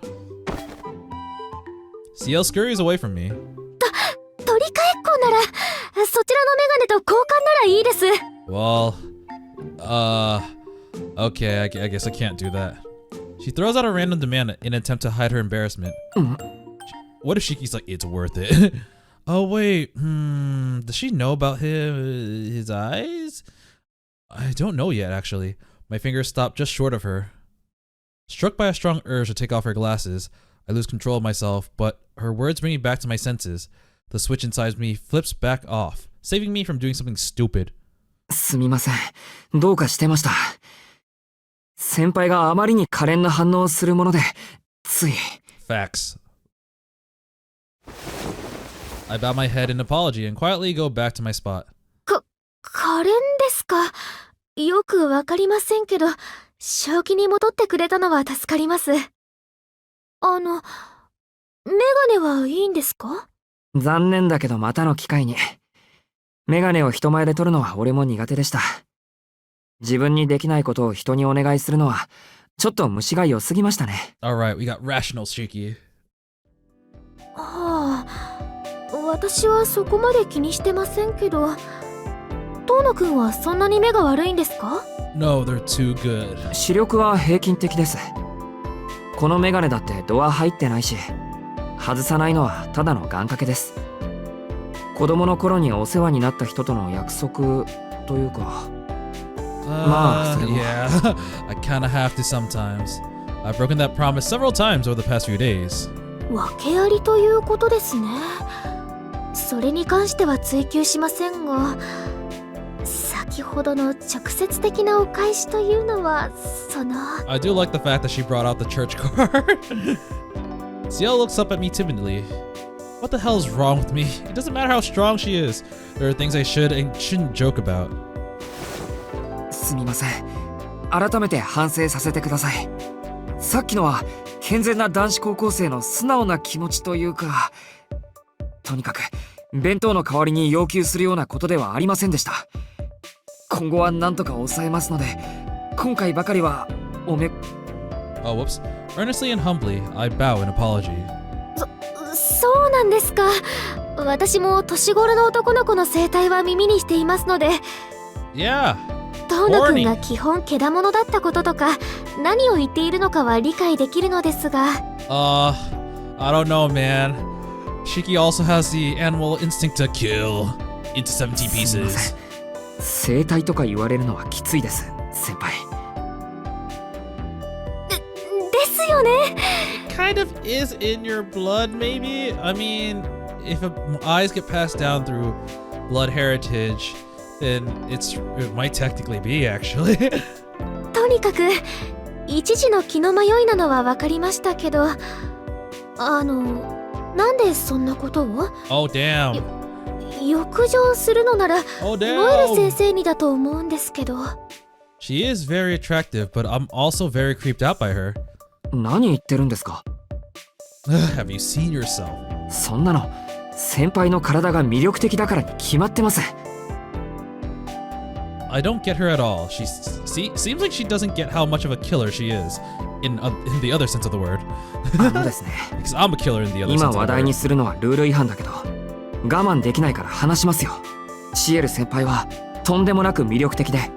CL scurries away from me. 取り替えっこなら、そちらのメガネと交換ならいいです。 Well, okay, I guess I can't do that. She throws out a random demand in an attempt to hide her embarrassment. What if Shiki's like, it's worth it? Oh wait, does she know about his eyes? I don't know yet, actually. My fingers stop just short of her. Struck by a strong urge to take off her glasses, I lose control of myself, but her words bring me back to my senses. The switch inside me flips back off, saving me from doing something stupid. すみません。どうかしてました。先輩があまりに可憐な反応をするもので、つい。Facts. I bow my head in apology and quietly go back to my spot. 可憐ですか。よくわかりませんけど、正気に戻ってくれたのは助かります。メガネはいいんですか？残念だけどまたの機会に。メガネを人前で取るのは俺も苦手でした。自分にできないことを人にお願いするのは、ちょっと虫が良すぎましたね。Alright, we got rational, Shiki. はあ、私はそこまで気にしてませんけど、遠野くんはそんなに目が悪いんですか？ No, they're too good. 視力は平均的です。このメガネだってドア入ってないし、外さないのはただの願掛けです。子供の頃にお世話になった人との約束というか。Yeah, I kinda have to sometimes. I've broken that promise several times over the past few days. 訳ありということですね。それに関しては追求しませんが、先ほどの直接的なお返しというのは、I do like the fact that she brought out the church card. Ciel looks up at me timidly. What the hell is wrong with me? It doesn't matter how strong she is. There are things I should and shouldn't joke about. すみません。改めて反省させてください。さっきのは健全な男子高校生の素直な気持ちというか、とにかく弁当の代わりに要求するようなことではありませんでした。今後は何とか抑えますので、今回ばかりはOh, whoops. Earnestly and humbly, I bow in apology. そうなんですか。私も年頃の男の子の生態は耳にしていますので。Yeah. 遠野くんが基本けだものだったこととか、何を言っているのかは理解できるのですが。I don't know, man. Shiki also has the animal instinct to kill into 17 pieces. 生態とか言われるのはきついです、先輩。ですよね。It kind of is in your blood, maybe. I mean, if eyes get passed down through blood heritage, then it might technically be, actually. とにかく一時の気の迷いなのは分かりましたけど、なんでそんなことを？ Oh, damn. 浴場するのなら、Oh, ノエル先生にだと思うんですけど。She is very attractive, but I'm also very creeped out by her. 何言ってるんですか？ Have you seen yourself? そんなの先輩の体が魅力的だからに決まってます。I don't get her at all. Seems like she doesn't get how much of a killer she is, in the other sense of the word. ですね。Because I'm a killer in the other sense of the word. 今話題にするのはルール違反だけど、我慢できないから話しますよ。シエル先輩はとんでもなく魅力的で、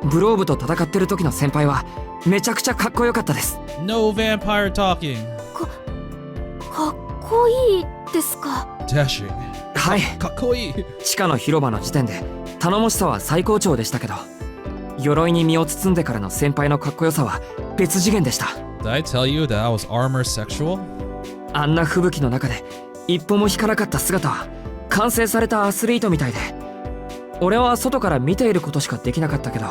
ブローブと戦ってる時の先輩はめちゃくちゃかっこよかったです。No vampire talking. かっこいいですか？ Dashing. はい。かっこいい。地下の広場の時点で頼もしさは最高潮でしたけど、鎧に身を包んでからの先輩のかっこよさは別次元でした。Did I tell you that I was armor sexual? あんな吹雪の中で一歩も引かなかった姿は完成されたアスリートみたいで、俺は外から見ていることしかできなかったけど、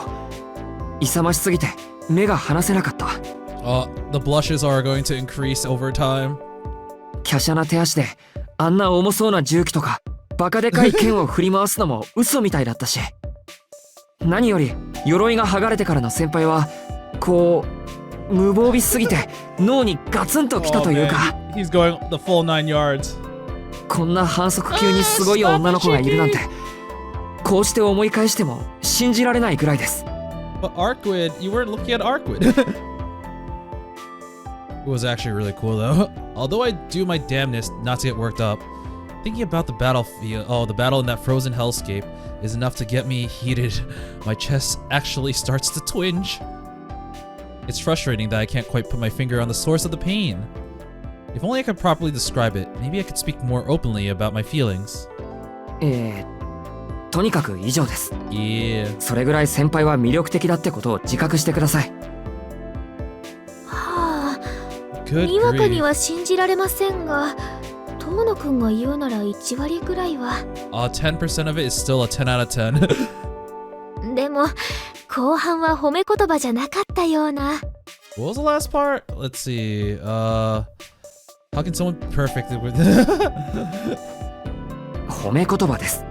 勇ましすぎて目が離せなかった。The blushes are going to increase over time. 華奢な手足であんな重そうな重機とかバカでかい剣を振り回すのも嘘みたいだったし、何より鎧が剥がれてからの先輩はこう無防備すぎて脳にガツンときたというか、He's going the full 9 yards. こんな反則級にすごい女の子がいるなんて、こうして思い返しても信じられないぐらいです。But Arquid, you weren't looking at Arquid. It was actually really cool though. Although I do my damnedest not to get worked up, Thinking about the battlefield, the battle in that frozen hellscape is enough to get me heated. My chest actually starts to twinge. It's frustrating that I can't quite put my finger on the source of the pain. If only I could properly describe it, maybe I could speak more openly about my feelings. とにかく以上です。Yeah. それぐらい先輩は魅力的だってことを自覚してください。はあ、 Good にわかに grief. は信じられませんが、遠野くんが言うなら1割ぐらいは。10% of it is still a 10 out of 10. でも後半は褒め言葉じゃなかったような。 What was the last part? Let's see. How can someone be perfect with 褒め言葉です。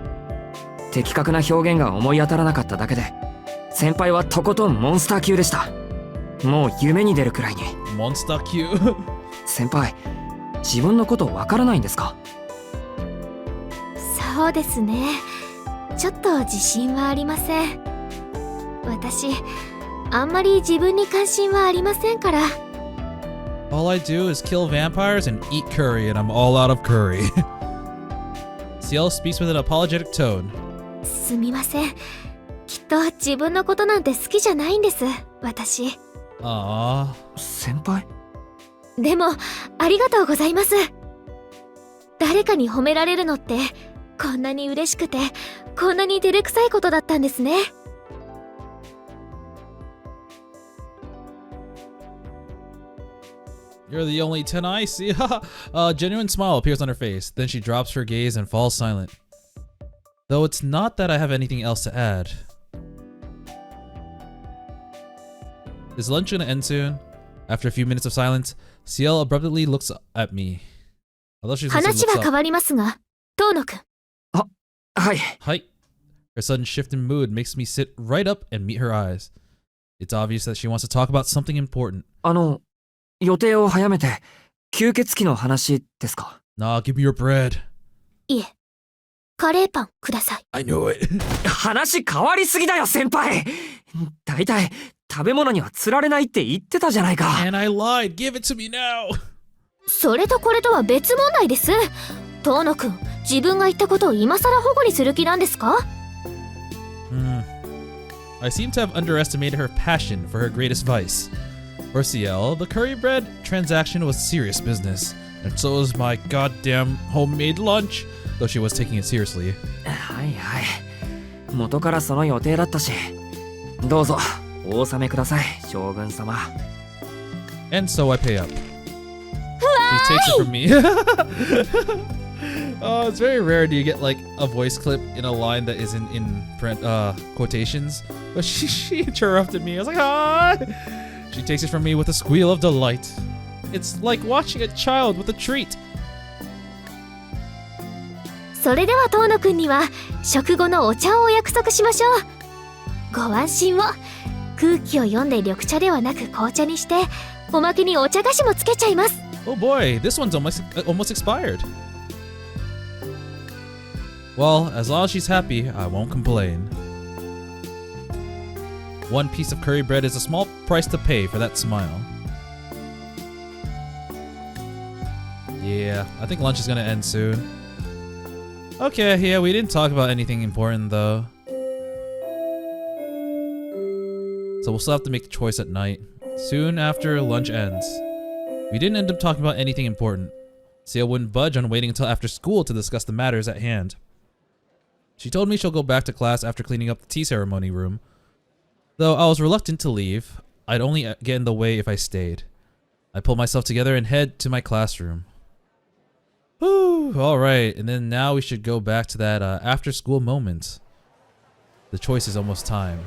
的確な表現が思い当たらなかっただけで、先輩はとことんモンスター級でした。もう夢に出るくらいに。 Monster Q? 先輩、自分のことわからないんですか？そうですね。ちょっと自信はありません。私、あんまり自分に関心はありませんから。All I do is kill vampires and eat curry, and I'm all out of curry. Ciel speaks with an apologetic tone. すみません。きっと自分のことなんて好きじゃないんです、私。Aww. 先輩？でも、ありがとうございます。誰かに褒められるのって、こんなに嬉しくて、こんなに照れくさいことだったんですね。You're the only 10 I see. A genuine smile appears on her face. Then she drops her gaze and falls silent. Though it's not that I have anything else to add. Is lunch gonna end soon? After a few minutes of silence, Ciel abruptly looks at me. Although she's 話は変わりますが、遠野くん。はい。Hi. Her sudden shift in mood makes me sit right up and meet her eyes. It's obvious that she wants to talk about something important. 予定を早めて吸血鬼の話ですか？ Nah, give me your bread. いえ、カレーパンください。I knew it. 話変わりすぎだよ先輩。だいたい食べ物には釣られないって言ってたじゃないか。 And I lied. Give it to me now. それとこれとは別問題です。遠野くん、自分が言ったことを今更保護にする気なんですか？ I seem to have underestimated her passion for her greatest vice. For Ciel, the curry bread transaction was serious business, and so was my goddamn homemade lunch, though she was taking it seriously. はいはい。元からその予定だったし。どうぞ、お納めください、将軍様。And so I pay up. She takes it from me. Oh, it's very rare do you get like a voice clip in a line that isn't in quotations. But she interrupted me. I was like, ah! She takes it from me with a squeal of delight. It's like watching a child with a treat. それでは遠野くんには食後のお茶をお約束しましょう。ご安心を。空気を読んで緑茶ではなく紅茶にして、おまけにお茶菓子もつけちゃいます。Oh boy, this one's almost expired. Well, as long as she's happy, I won't complain. One piece of curry bread is a small price to pay for that smile. Yeah, I think lunch is gonna end soon. Okay, yeah, we didn't talk about anything important though. So we'll still have to make the choice at night, soon after lunch ends. We didn't end up talking about anything important. Ciel wouldn't budge on waiting until after school to discuss the matters at hand. She told me she'll go back to class after cleaning up the tea ceremony room. Though I was reluctant to leave, I'd only get in the way if I stayed. I pulled myself together and head to my classroom. Whew, alright, and then now we should go back to that after school moment. The choice is almost time.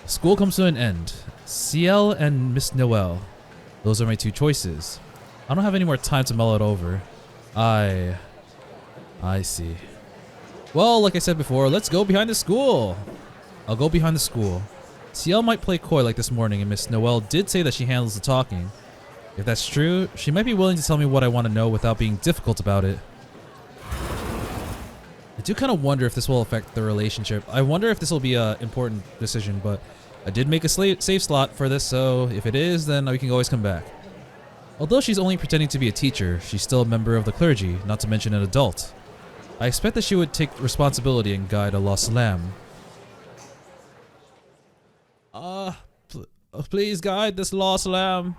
School comes to an end. Ciel and Miss Noel. Those are my two choices. I don't have any more time to mull it over. I see. Well, like I said before, let's go behind the school. I'll go behind the school. Ciel might play coy like this morning, and Miss Noel did say that she handles the talking. If that's true, she might be willing to tell me what I want to know without being difficult about it. I do kind of wonder if this will affect the relationship. I wonder if this will be an important decision, but I did make a save slot for this, so if it is, then we can always come back. Although she's only pretending to be a teacher, she's still a member of the clergy, not to mention an adult. I expect that she would take responsibility and guide a lost lamb. Please guide this lost lamb.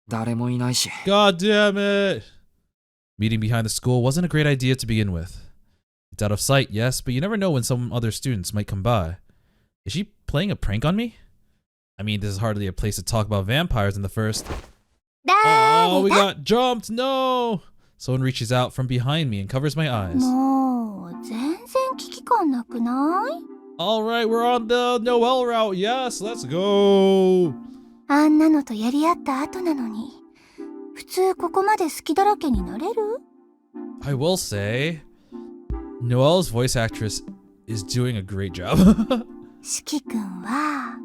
誰もいないし。 God damn it! Meeting behind the school wasn't a great idea to begin with. It's out of sight, yes, but you never know when some other students might come by. Is she playing a prank on me? I mean, this is hardly a place to talk about vampires in the first. Oh, we got jumped! No! Someone reaches out from behind me and covers my eyes. もう全然危機感なくない？ Alright, we're on the Noel route. Yes, let's go! あんなのとやり合った後なのに、普通ここまで好きだらけになれる？ I will say, Noel's voice actress is doing a great job. 四季くんは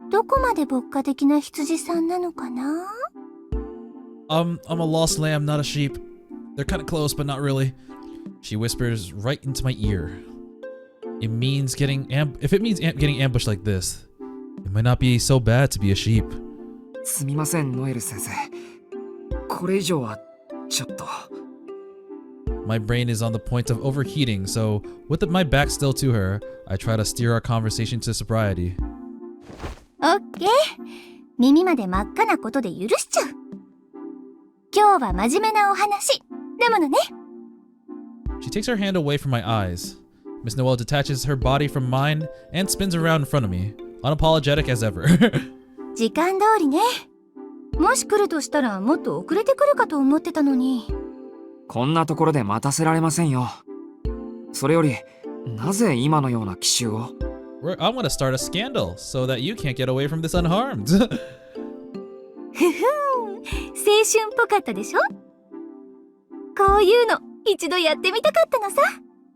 どこまで牧歌的な羊さんなのかな？ I'm a lost lamb, not a sheep. They're kind of close, but not really. She whispers right into my ear. If it means getting ambushed like this, it might not be so bad to be a sheep. すみません、ノエル先生。これ以上はちょっと。 My brain is on the point of overheating, so with my back still to her, I try to steer our conversation to sobriety. オッケー。耳まで真っ赤なことで許しちゃう。今日は真面目なお話。だものね。 She takes her hand away from my eyes. Miss Noel detaches her body from mine and spins around in front of me, unapologetic as ever. 時間通りね。もし来るとしたらもっと遅れてくるかと思ってたのに。こんなところで待たせられませんよ。それより、なぜ今のような奇襲を？ I'm gonna start a scandal so that you can't get away from this unharmed. ふふん。青春っぽかったでしょ？こういうの一度やってみたかったのさ。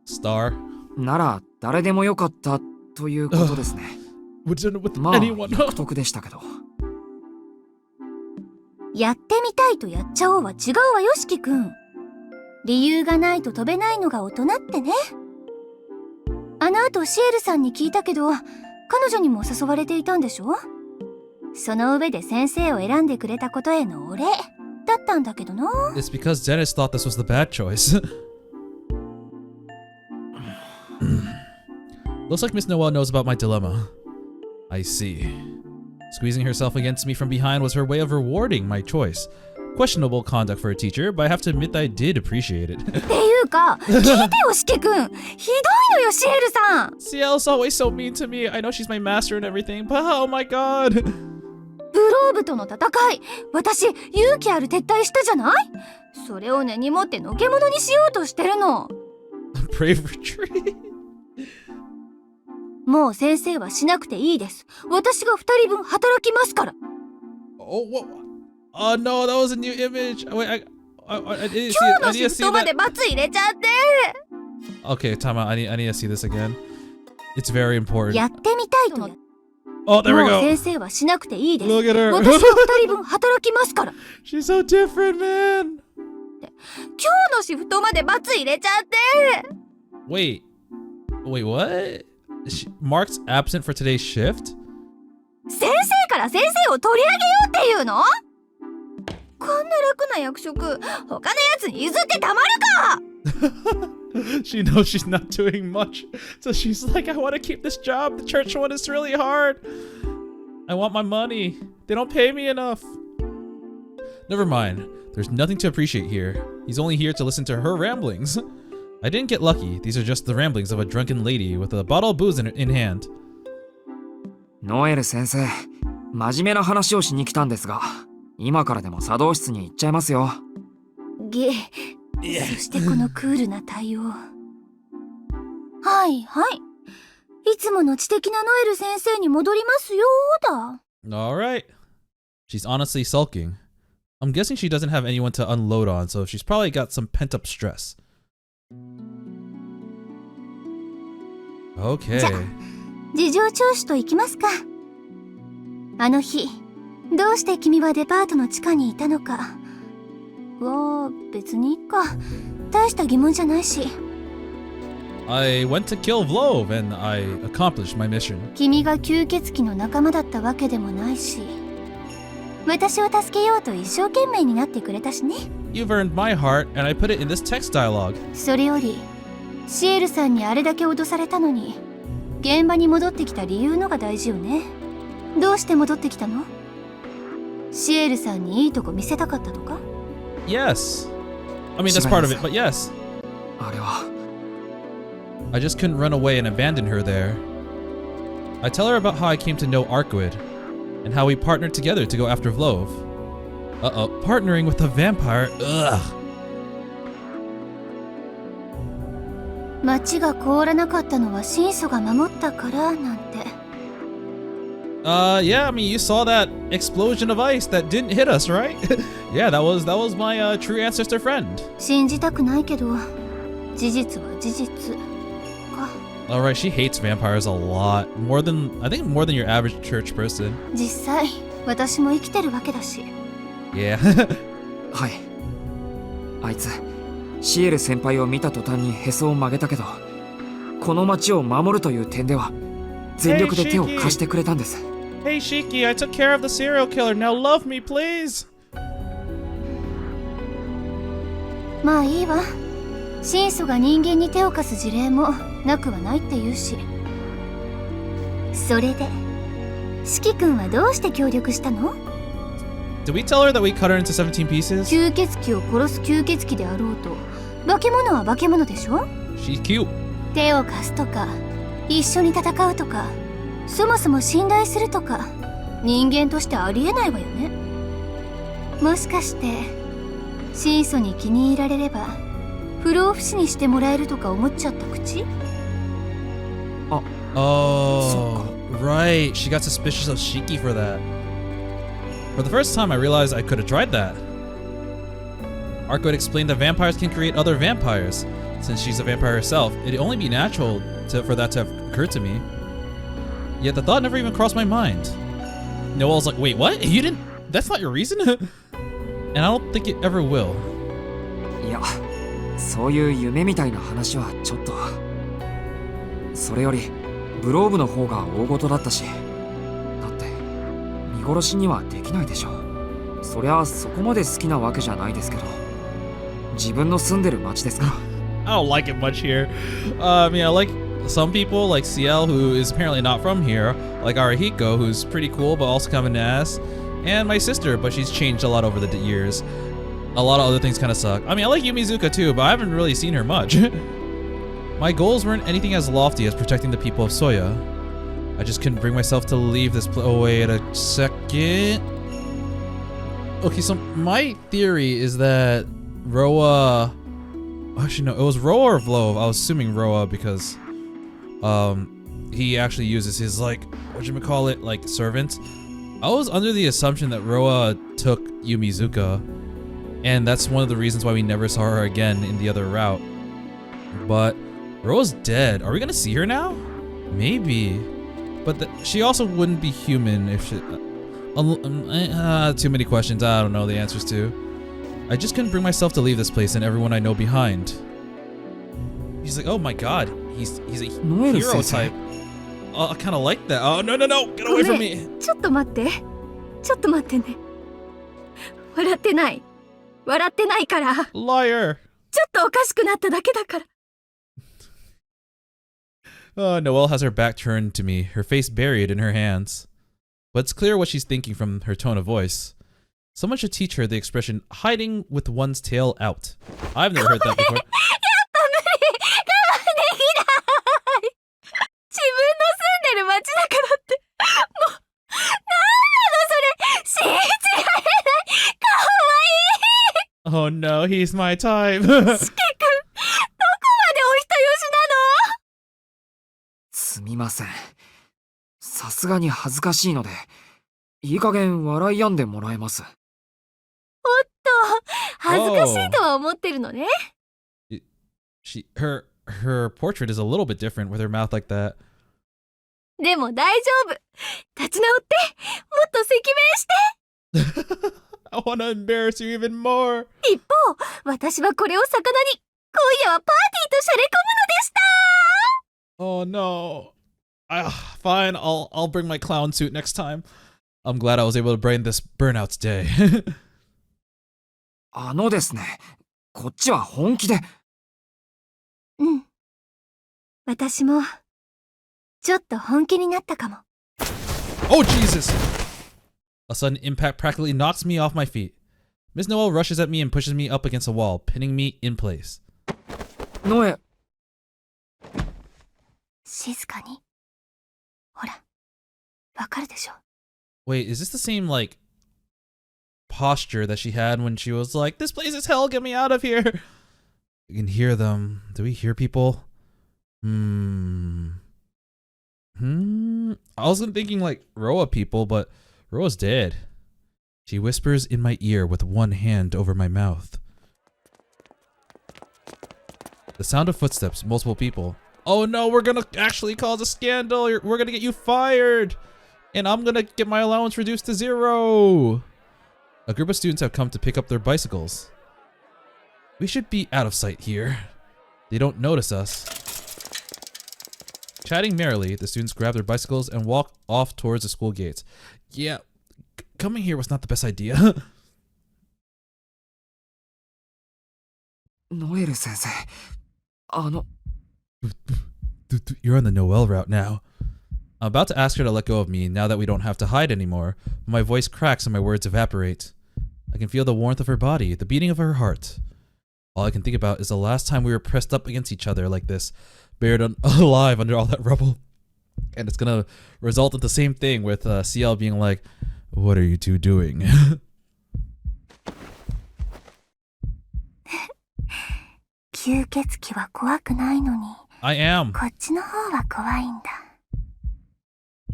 Star. なら誰でもよかったということですね。まあ、約束でしたけど。やってみたいとやっちゃおうは違うわよ、しきくん。理由がないと飛べないのが大人ってね。あの後シエルさんに聞いたけど、彼女にも誘われていたんでしょ？その上で先生を選んでくれたことへのお礼だったんだけどな。It's because Dennis thought this was the bad choice. Looks like Miss Noel knows about my dilemma. I see. Squeezing herself against me from behind was her way of rewarding my choice. Questionable conduct for a teacher, but I have to admit that I did appreciate it. っていうか、聞いてよ、しきくん。ひどいのよ、シエルさん。 Ciel's always so mean to me. I know she's my master and everything, but oh my god. ブローブとの戦い、私勇気ある撤退したじゃない？それを根に持ってのけ者にしようとしてるの。Brave retreat. もう先生はしなくていいです。私が2人分働きますから。 Oh, what? Oh no, that was a new image. Wait, I didn't see it. 今日 I の need シ to フ see トまで that. 罰入れちゃって。 Okay, time out. I need to see this again. It's very important. やってみたいとや。 Oh, there we もう go. 先生はしなくていいです。 Look at her. 私が2人分働きますから。 She's so different, man. 今日のシフトまで罰入れちゃって。 Wait, what? Mark's absent for today's shift? 先生から先生を取り上げようっていうの？こんな楽な役職、他のやつに譲ってたまるか！ She knows she's not doing much, so she's like, I want to keep this job. The church one is really hard. I want my money. They don't pay me enough. Never mind. There's nothing to appreciate here. He's only here to listen to her ramblings. I didn't get lucky. These are just the ramblings of a drunken lady with a bottle of booze in hand. ノエル先生、真面目な話をしに来たんですが、今からでも茶道室に行っちゃいますよ。そしてこのクールな対応。はいはい。いつもの知的なノエル先生に戻りますよだ。Alright. She's honestly sulking. I'm guessing she doesn't have anyone to unload on, so she's probably got some pent-up stress. Okay. じゃ、事情聴取と行きますか。あの日、どうして君はデパートの地下にいたのか。別にいいか。大した疑問じゃないし。I went to kill Vlove and I accomplished my mission. 君が吸血鬼の仲間だったわけでもないし。私を助けようと一生懸命になってくれたしね。 You've earned my heart, and I put it in this text dialogue. それよりシエルさんにあれだけ脅されたのに現場に戻ってきた理由のが大事よね。どうして戻ってきたの？シエルさんにいいとこ見せたかったとか？ Yes. I mean, that's part of it, but yes. あれは I just couldn't run away and abandon her there. I tell her about how I came to know Arkwood, and how we partnered together to go after Vlove. Uh-oh, partnering with a vampire? Ugh. 町が凍らなかったのは神祖が守ったからなんて。Yeah, I mean, you saw that explosion of ice that didn't hit us, right? Yeah, that was my true ancestor friend. 信じたくないけど事実は事実か。 Alright, she hates vampires a lot. I think more than your average church person. 実際私も生きてるわけだし。 Yeah. はい。あいつシエル先輩を見た途端にへそを曲げたけど、この町を守るという点では全力で手を貸してくれたんです。Hey Shiki, I took care of the serial killer. Now love me, please. まあいいわ。神祖が人間に手を貸す事例もなくはないって言うし。それで四季君はどうして協力したの？ Did we tell her that we cut her into 17 pieces? 吸血鬼を殺す吸血鬼であろうと化け物は化け物でしょ。 She's cute. 手を貸すとか一緒に戦うとかそもそも信頼するとか人間としてありえないわよね。もしかして神祖に気に入られれば不老不死にしてもらえるとか思っちゃった口？ Oh, right. She got suspicious of Shiki for that. For the first time, I realized I could have tried that. Arkwood explained that vampires can create other vampires. Since she's a vampire herself, it'd only be natural for that to have occurred to me. Yet the thought never even crossed my mind. Noel's like, wait, what? You didn't? That's not your reason? And I don't think it ever will. いや、そういう夢みたいな話はちょっと。それよりブローブの方が大事だったし、だって見殺しにはできないでしょ。そりゃそこまで好きなわけじゃないですけど、自分の住んでる町ですから。I don't like it much here. I mean, I like some people, like CL, who is apparently not from here, like Arahiko, who's pretty cool but also kind of an ass, and my sister, but she's changed a lot over the years. A lot of other things kind of suck. I mean, I like Yumizuka too, but I haven't really seen her much. My goals weren't anything as lofty as protecting the people of Soya. I just couldn't bring myself to leave this place. Oh, wait a second. Okay, so my theory is that Roa... Actually, no, it was Roa or Vlove. I was assuming Roa because he actually uses his, like, whatchamacallit, like, servant. I was under the assumption that Roa took Yumizuka, and that's one of the reasons why we never saw her again in the other route. But Roa's dead. Are we gonna see her now? Maybe. But she also wouldn't be human if she... too many questions I don't know the answers to. I just couldn't bring myself to leave this place and everyone I know behind. He's like, oh my god, he's a Noel hero sensei. type. Oh, I kind of like that. Oh, no, get away from me. ちょっと待ってね。笑ってないから。 Liar. ちょっとおかしくなっただけだから。 Noelle has her back turned to me, her face buried in her hands. But it's clear what she's thinking from her tone of voice. Someone should teach her the expression hiding with one's tail out. I've never heard that before. 自分の住んでる町だからってもうなんなのそれ信じられないかわいい Oh no, he's my type. 四季君どこまでお人よしなのすみません。さすがに恥ずかしいので、いい加減笑い止んでもらえます。おっと恥ずかしいとは思ってるのね。 Her portrait is a little bit different with her mouth like that. でも大丈夫。立ち直ってもっと赤面して。I want to embarrass you even more. 一方、私はこれを魚に今夜はパーティーとしゃれ込むのでした。 Oh no. Fine, I'll bring my clown suit next time. I'm glad I was able to bring this burnout day. ですね、こっちは本気で。うん。私も、ちょっと本気になったかも。Oh, Jesus! A sudden impact practically knocks me off my feet. Miss Noel rushes at me and pushes me up against a wall, pinning me in place. ノエ、静かに。ほら、わかるでしょ。Wait, is this the same, like, posture that she had when she was like, this place is hell, get me out of here? You can hear them. Do we hear people? I was thinking, like, Roa people, but Roa's dead. She whispers in my ear with one hand over my mouth. The sound of footsteps, multiple people. Oh no, we're gonna actually cause a scandal. We're gonna get you fired. And I'm gonna get my allowance reduced to 0. A group of students have come to pick up their bicycles. We should be out of sight here. They don't notice us. Chatting merrily, the students grab their bicycles and walk off towards the school gates. Yeah, coming here was not the best idea. ノエル先生、You're on the Noel route now. I'm about to ask her to let go of me now that we don't have to hide anymore, but my voice cracks and my words evaporate. I can feel the warmth of her body, the beating of her heart. All I can think about is the last time we were pressed up against each other like this, buried alive under all that rubble. And it's gonna result in the same thing with CL being like, what are you two doing? 吸血鬼は怖くないのに、I am. こっちの方は怖いんだ。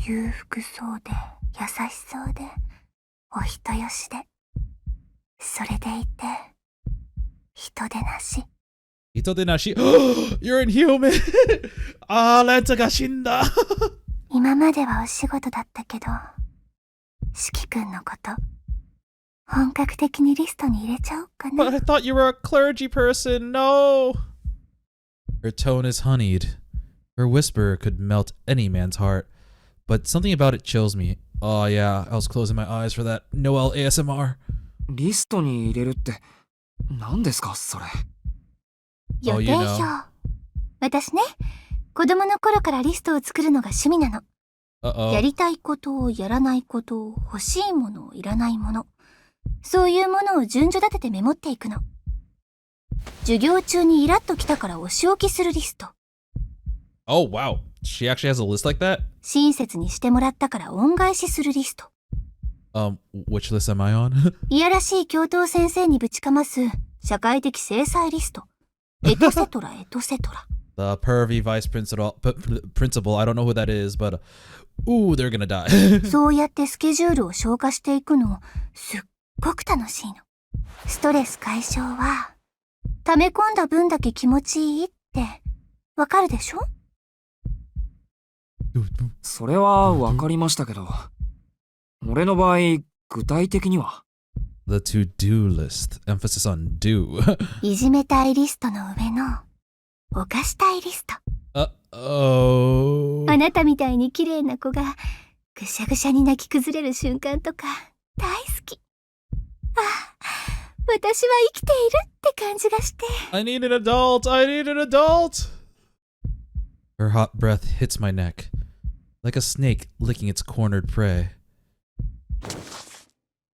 裕福そうで、優しそうで、お人よしで。それでいて、人でなし。人でなし。You're inhuman! あー、レンツが死んだ。今まではお仕事だったけど、四季君のこと、本格的にリストに入れちゃおうかな。But I thought you were a clergy person. No. Her tone is honeyed. Her whisper could melt any man's heart. But something about it chills me. Oh yeah, I was closing my eyes for that Noel ASMR. リストに入れるって、何ですか、それ。予定表。私ね、子供の頃からリストを作るのが趣味なの。やりたいことをやらないことを欲しいものをいらないもの。そういうものを順序立ててメモっていくの。授業中にイラッときたからお仕置きするリスト。Oh wow, she actually has a list like that? 親切にしてもらったから恩返しするリスト。Which list am I on? いやらしい教頭先生にぶちかます社会的制裁リスト。エトセトラエトセトラ。The pervy vice principal, I don't know who that is, but ooh, they're gonna die. そうやってスケジュールを消化していくの、すっごく楽しいの。ストレス解消は、溜め込んだ分だけ気持ちいいって、わかるでしょ？それはわかりましたけど、俺の場合、具体的には。The to-do list, emphasis on do. いじめたいリストの上の、犯したいリスト。Uh-oh. あなたみたいに綺麗な子が、ぐしゃぐしゃに泣き崩れる瞬間とか、大好き。あ、私は生きているって感じがして。I need an adult! I need an adult! Her hot breath hits my neck, like a snake licking its cornered prey.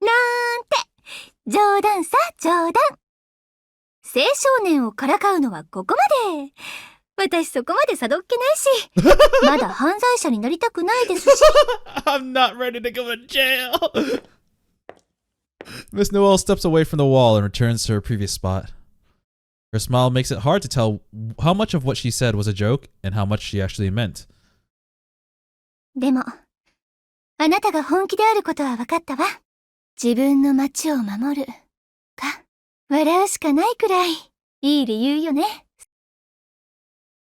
なんて、冗談さ、冗談。青少年をからかうのはここまで。私そこまでさどっけないし、まだ犯罪者になりたくないですし。I'm not ready to go to jail! Miss Noel steps away from the wall and returns to her previous spot. Her smile makes it hard to tell how much of what she said was a joke and how much she actually meant. でも、あなたが本気であることは分かったわ。自分の街を守る。か、笑うしかないくらい、いい理由よね。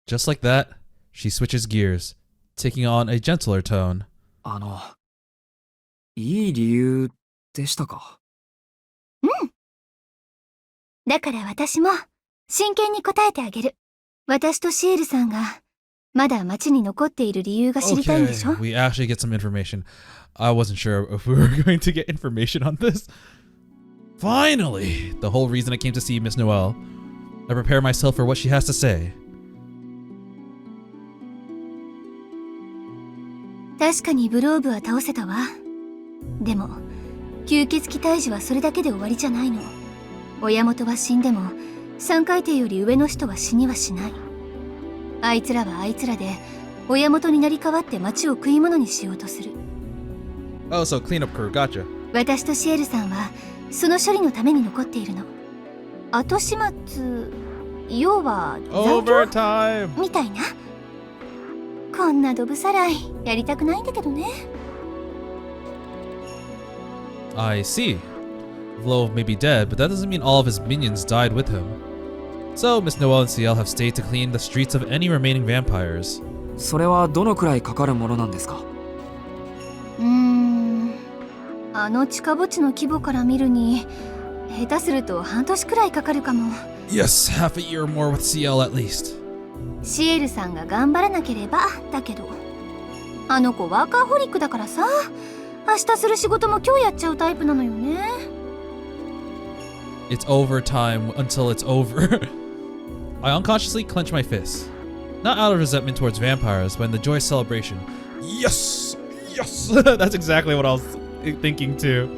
Just like that, she switches gears, taking on a gentler tone. いい理由でしたか？うん。だから私も真剣に答えてあげる。私とシエルさんがまだ町に残っている理由が知りたいんでしょ Okay, we actually get some information. I wasn't sure if we were going to get information on this. Finally! The whole reason I came to see Miss Noel. I prepare myself for what she has to say. 確かにブローブは倒せたわ。でも吸血鬼退治はそれだけで終わりじゃないの。親元は死んでも三海帝より上の人は死にはしない。あいつらはあいつらで親元になり変わって町を食い物にしようとする。 Oh, so cleanup crew, gotcha. 私とシエルさんはその処理のために残っているの。後始末、要は残業 Overtime! みたいな。こんなドブさらいやりたくないんだけどね。I see. Vlov may be dead, but that doesn't mean all of his minions died with him. So, Miss Noel and CL have stayed to clean the streets of any remaining vampires. それはどのくらいかかるものなんですか？あの地下墓地の規模から見るに下手すると半年くらいかかるかも。 Yes, half a year more with CL at least. シエルさんが頑張らなければだけど、あの子ワーカーホリックだからさ、明日する仕事も今日やっちゃうタイプなのよね。 It's overtime until it's over. I unconsciously clench my fists. Not out of resentment towards vampires, but in the joyous celebration. Yes! Yes! That's exactly what I was thinking too.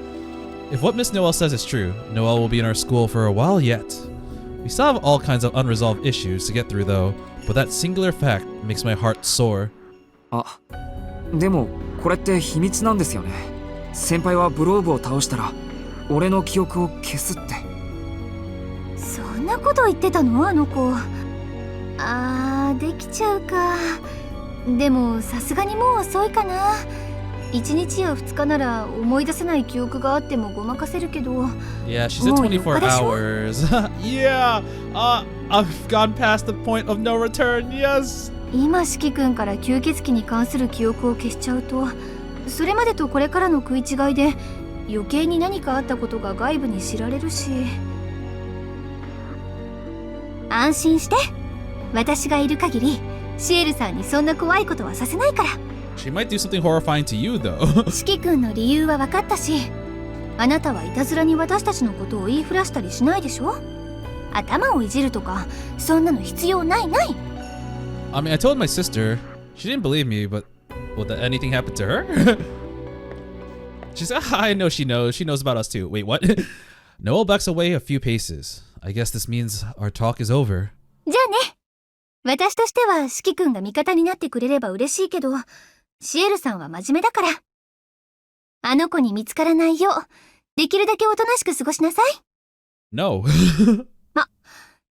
If what Miss Noel says is true, Noel will be in our school for a while yet. We still have all kinds of unresolved issues to get through though, but that singular fact makes my heart soar. あ、でもこれって秘密なんですよね。先輩はブローブを倒したら俺の記憶を消すって。そんなこと言ってたのあの子。できちゃうか。でもさすがにもう遅いかな。1日や2日なら思い出せない記憶があってもごまかせるけど。 Yeah, she said 24 hours. Yeah! I've gone past the point of no return, yes! 今四季君から吸血鬼に関する記憶を消しちゃうと、それまでとこれからの食い違いで余計に何かあったことが外部に知られるし。安心して、私がいる限りシエルさんにそんな怖いことはさせないから。 She might do something horrifying to you, though. 四季君の理由は分かったし、あなたはいたずらに私たちのことを言いふらしたりしないでしょ。頭をいじるとかそんなの必要ないない。 I mean, I told my sister. She didn't believe me, but will anything happen to her? She's I know she knows. She knows about us too. Wait, what? Noel backs away a few paces. I guess this means our talk is over. じゃあね。私としては四季君が味方になってくれれば嬉しいけど、シエルさんは真面目だから。あの子に見つからないよう、できるだけおとなしく過ごしなさい。No.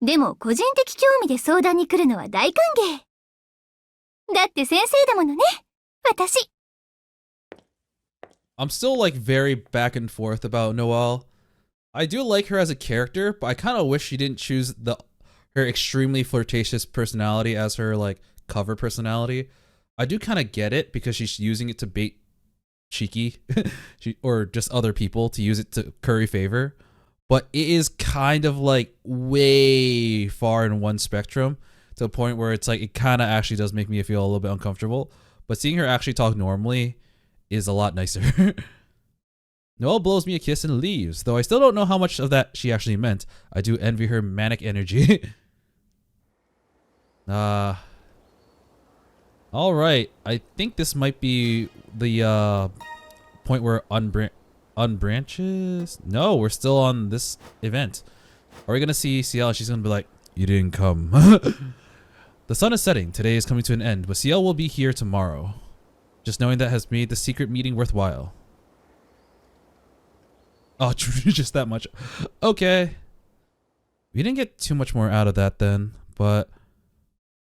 でも個人的興味で相談に来るのは大歓迎。だって先生だものね、私。I'm still like very back and forth about Noel. I do like her as a character, but I kind of wish she didn't choose her extremely flirtatious personality as her like cover personality. I do kind of get it because she's using it to bait Shiki or just other people to use it to curry favor. But it is kind of like way far in one spectrum to the point where it's like it kind of actually does make me feel a little bit uncomfortable. But seeing her actually talk normally is a lot nicer. Noel blows me a kiss and leaves, though I still don't know how much of that she actually meant. I do envy her manic energy. Alright, I think this might be the point where unbranches? No, we're still on this event. Are we gonna see CL? She's gonna be like, you didn't come. The sun is setting. Today is coming to an end, but CL will be here tomorrow. Just knowing that has made the secret meeting worthwhile. Oh, just that much. Okay. We didn't get too much more out of that then, but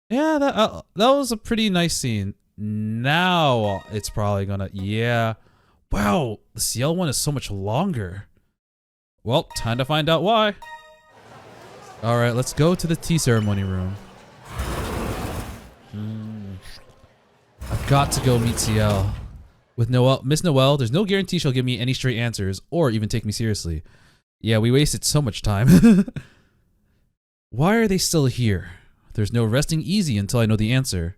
yeah, that was a pretty nice scene. Now it's probably gonna, yeah. Wow, the CL one is so much longer. Well, time to find out why. All right, let's go to the tea ceremony room. I've got to go meet CL. With Miss Noel, there's no guarantee she'll give me any straight answers or even take me seriously. Yeah, we wasted so much time. Why are they still here? There's no resting easy until I know the answer.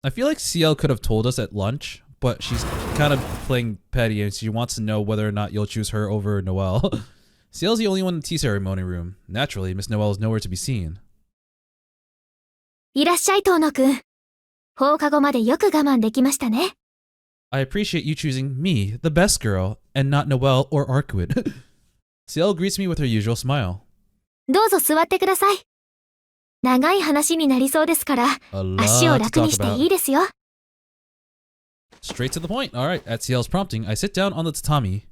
I feel like CL could have told us at lunch, but she's kind of playing petty and she wants to know whether or not you'll choose her over Noel. CL's the only one in the tea ceremony room. Naturally, Miss Noel is nowhere to be seen. いらっしゃい、トーノくん。放課後までよく我慢できましたね。I appreciate you choosing me, the best girl, and not Noel or Arkwood. CL greets me with her usual smile. どうぞ座ってください。長い話になりそうですから、足を楽にしていいですよ。Straight to the point. Alright, at CL's prompting, I sit down on the tatami.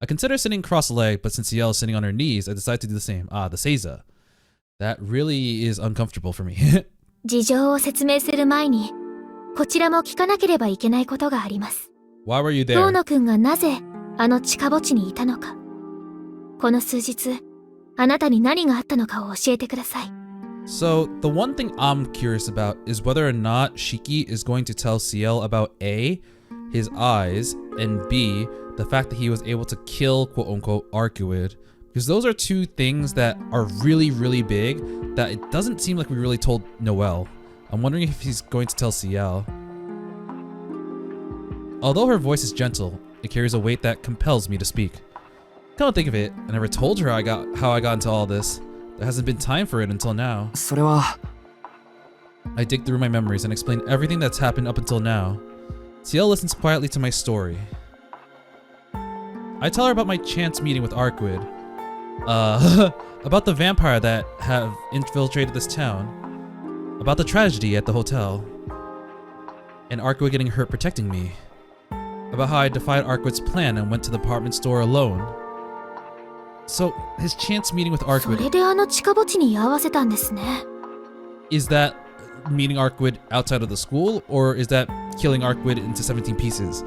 I consider sitting cross-legged, but since CL is sitting on her knees, I decide to do the same. The seiza. That really is uncomfortable for me. 事情を説明する前に、こちらも聞かなければいけないことがあります。Why were you there? トーノくんがなぜあの地下墓地にいたのか。この数日、あなたに何があったのかを教えてください。So, the one thing I'm curious about is whether or not Shiki is going to tell CL about A, his eyes, and B, the fact that he was able to kill quote-unquote Arkwood. Because those are two things that are really, really big that it doesn't seem like we really told Noel. I'm wondering if he's going to tell CL. Although her voice is gentle, it carries a weight that compels me to speak. Come to think of it, I never told her how I got into all this. There hasn't been time for it until now. それは I dig through my memories and explain everything that's happened up until now. CL listens quietly to my story. I tell her about my chance meeting with Arkwood. About the vampire that have infiltrated this town. About the tragedy at the hotel. And Arkwood getting hurt protecting me. About how I defied Arkwood's plan and went to the department store alone. So, his chance meeting with そ Arkwood, れであの地下墓地に居合わせたんですね。is that meeting Arkwood outside of the school, or is that killing Arkwood into 17 pieces?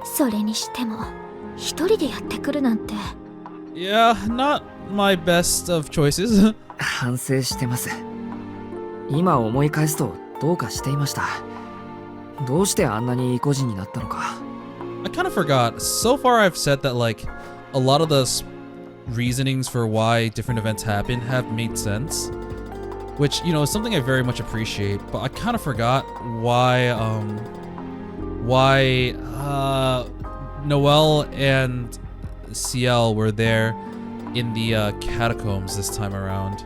それにしても、一人でやってくるなんて。Yeah, not my best of choices. 反省してます。今思い返すとどうかしていました。どうしてあんなに意固地になったのか。I kind of forgot. So far I've said that like a lot of the reasonings for why different events happen have made sense, which, you know, is something I very much appreciate, but I kind of forgot why Noel and CL were there in the catacombs this time around.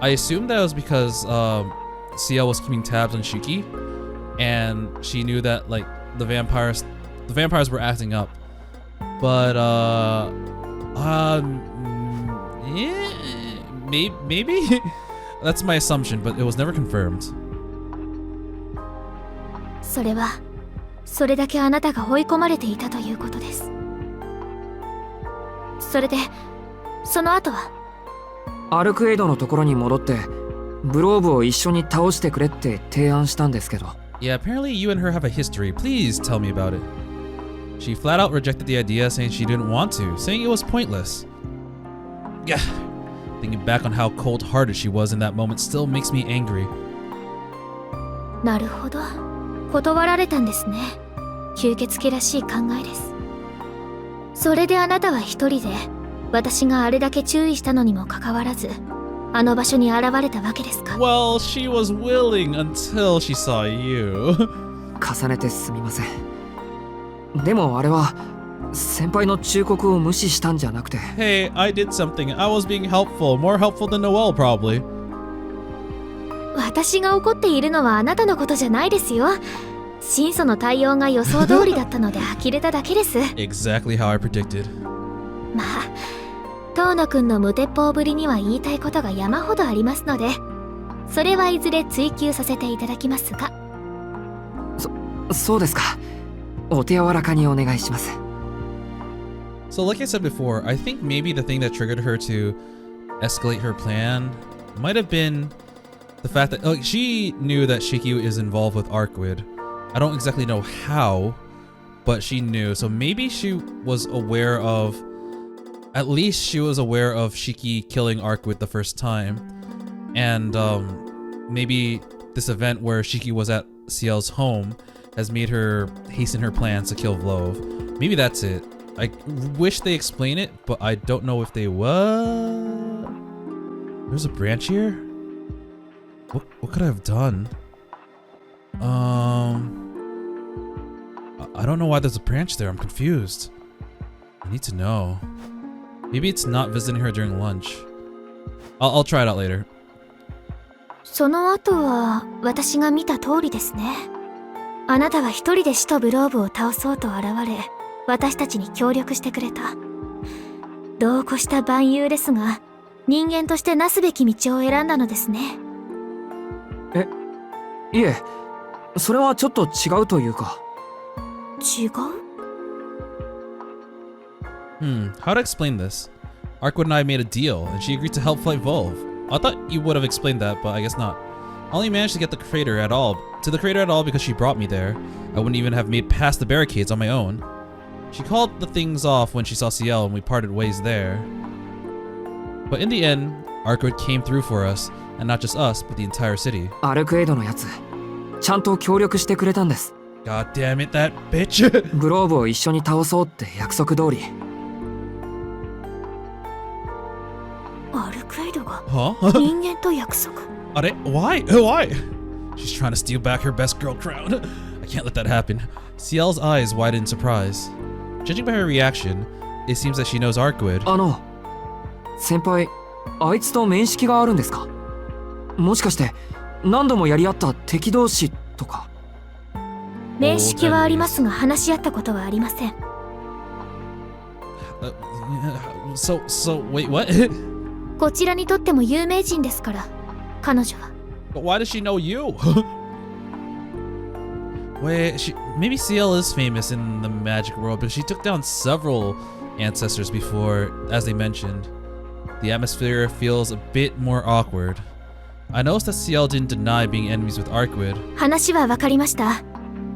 I assumed that was because CL was keeping tabs on Shiki, and she knew that like the vampires were acting up. But yeah, maybe that's my assumption, but it was never confirmed. それは、それだけあなたが追い込まれていたということです。それで、その後はアルクエイドのところに戻ってブローブを一緒に倒してくれって提案したんですけど。Yeah, apparently you and her have a history. Please tell me about it. She flat out rejected the idea, saying she didn't want to, saying it was pointless. Yeah, thinking back on how cold-hearted she was in that moment still makes me angry. なるほど。断られたんですね。吸血鬼らしい考えです。それであなたは一人で、私があれだけ注意したのにもかかわらず、あの場所に現れたわけですか。Well, she was willing until she saw you. 重ねてすみません。でもあれは先輩の忠告を無視したんじゃなくて。Hey, I did something. I was being helpful. More helpful than Noel, probably. 私が怒っているのはあなたのことじゃないですよ。審査の対応が予想通りだったので呆れただけです。Exactly how I predicted. まあ、遠野くんの無鉄砲ぶりには言いたいことが山ほどありますので、それはいずれ追求させていただきますが。そうですか。お手柔らかにお願いします。So like I said before, I think maybe the thing that triggered her to escalate her plan might have been the fact that she knew that Shiki is involved with Arkwood. I don't exactly know how, but she knew. So maybe she was aware of, at least she was aware of Shiki killing Arkwood the first time. And maybe this event where Shiki was at CL's home has made her hasten her plans to kill Vlove. Maybe that's it. I wish they explain it, but I don't know if they will. There's a branch here? What could I have done? I don't know why there's a branch there. I'm confused. I need to know. Maybe it's not visiting her during lunch. I'll try it out later. その後は私が見た通りですね。あなたは一人で使徒ブローブを倒そうと現れ、私たちに協力してくれた。度を越した蛮勇ですが、人間としてなすべき道を選んだのですね。いえ、それはちょっと違うというか。違う？ How to explain this? Arkwood and I made a deal, and she agreed to help fight Volve. I thought you would have explained that, but I guess not. I only managed to get to the crater at all because she brought me there. I wouldn't even have made past the barricades on my own. She called the things off when she saw CL and we parted ways there. But in the end, Arkwood came through for us, and not just us, but the entire city. アルクエイドのやつ、ちゃんと協力してくれたんです。God damn it, that bitch! グローブを一緒に倒そうって約束通り。アルクエイドが Huh? 人間と約束？あれ? Why? Why? She's trying to steal back her best girl crown. I can't let that happen. CL's eyes widen in surprise. Judging by her reaction, it seems that she knows Arkwood. 先輩、あいつと面識があるんですか？もしかして何度もやり合った敵同士とか？面識はありますが話し合ったことはありません。Wait, what? こちらにとっても有名人ですから、彼女は。But why does she know you? Wait, maybe CL is famous in the magic world, but she took down several ancestors before, as they mentioned. The atmosphere feels a bit more awkward. I noticed that CL didn't deny being enemies with Arkwood. 話は分かりました。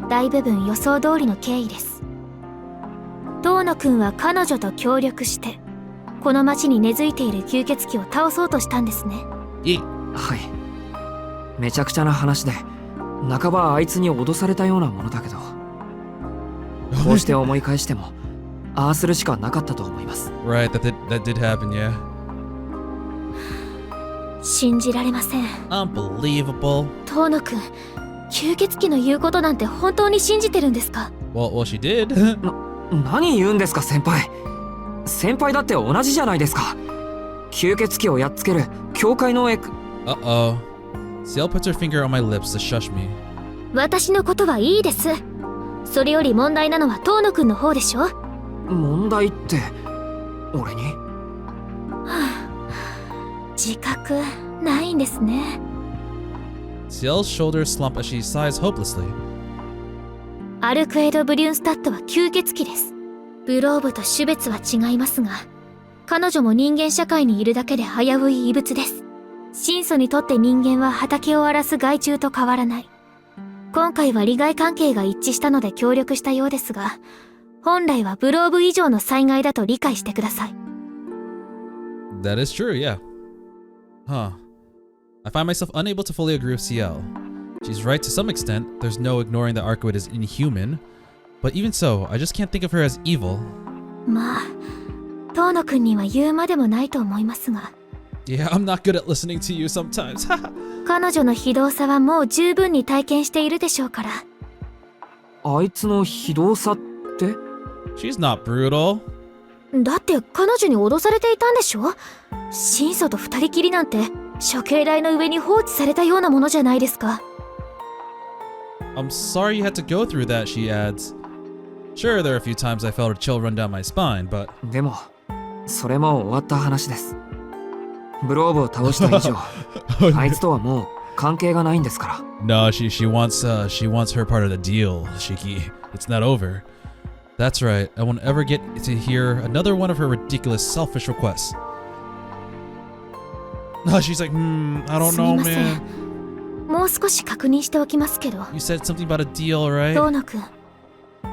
大部分予想通りの経緯です。遠野くんは彼女と協力して、この町に根付いている吸血鬼を倒そうとしたんですね。はい。めちゃくちゃな話で、半ばあいつに脅されたようなものだけど、こうして思い返しても、ああするしかなかったと思います。Right, that did happen, yeah. 信じられません。Unbelievable. 遠野くん、吸血鬼の言うことなんて本当に信じてるんですか？ Well, she did. 何言うんですか、先輩。先輩だって同じじゃないですか。吸血鬼をやっつける教会のUh-oh. CL puts her finger on my lips to shush me. 私のことはいいです。それより問題なのは遠野くんの方でしょ？問題って俺に？自覚ないんですね。 CL's shoulders slump as she sighs hopelessly. アルクエイド・ブリュンスタッドは吸血鬼です。ブローブと種別は違いますが、彼女も人間社会にいるだけで危うい異物です。神祖にとって人間は畑を荒らす害虫と変わらない。今回は利害関係が一致したので協力したようですが、本来はブローブ以上の災害だと理解してください。That is true, yeah. Huh. I find myself unable to fully agree with CL. She's right to some extent, there's no ignoring that Arkwood is inhuman, but even so, I just can't think of her as evil. まあ、遠野くんには言うまでもないと思いますが。Yeah, I'm not good at listening to you sometimes. 彼女の非道さはもう十分に体験しているでしょうから。あいつの非道さって？ She's not brutal. だって彼女に脅されていたんでしょ？神祖と二人きりなんて処刑台の上に放置されたようなものじゃないですか。I'm sorry you had to go through that, she adds. Sure, there are a few times I felt a chill run down my spine, but... でも、それも終わった話です。ブローブを倒した以上、あいつとはもう関係がないんですから。No, she wants her part of the deal, Shiki. It's not over. That's right, I won't ever get to hear another one of her ridiculous selfish requests. No, she's like, I don't know, man. もう少し確認しておきますけど。You said something about a deal, right? 遠野くん、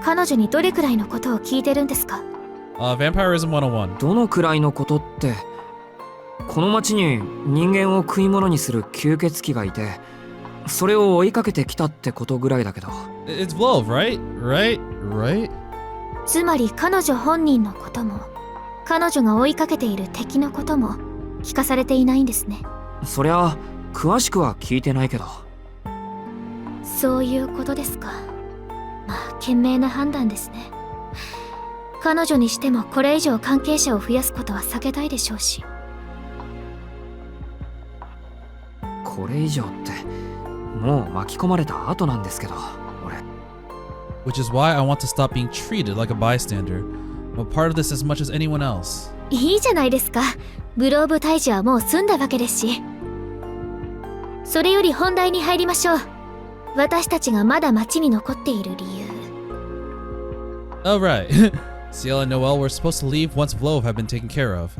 彼女にどれくらいのことを聞いてるんですか？ Vampirism 101. どのくらいのことって、この町に人間を食い物にする吸血鬼がいて、それを追いかけてきたってことぐらいだけど。It's Volve, right? Right? つまり彼女本人のことも、彼女が追いかけている敵のことも聞かされていないんですね。そりゃ詳しくは聞いてないけど。そういうことですか。まあ賢明な判断ですね。彼女にしてもこれ以上関係者を増やすことは避けたいでしょうし。これ以上ってもう巻き込まれた後なんですけど、俺。Which is why I want to stop being treated like a bystander. I'm a part of this as much as anyone else. いいじゃないですか。グローブ退治はもう済んだわけですし。それより本題に入りましょう。私たちがまだ町に残っている理由。Alright. Ciel and Noel were supposed to leave once Vlove had been taken care of.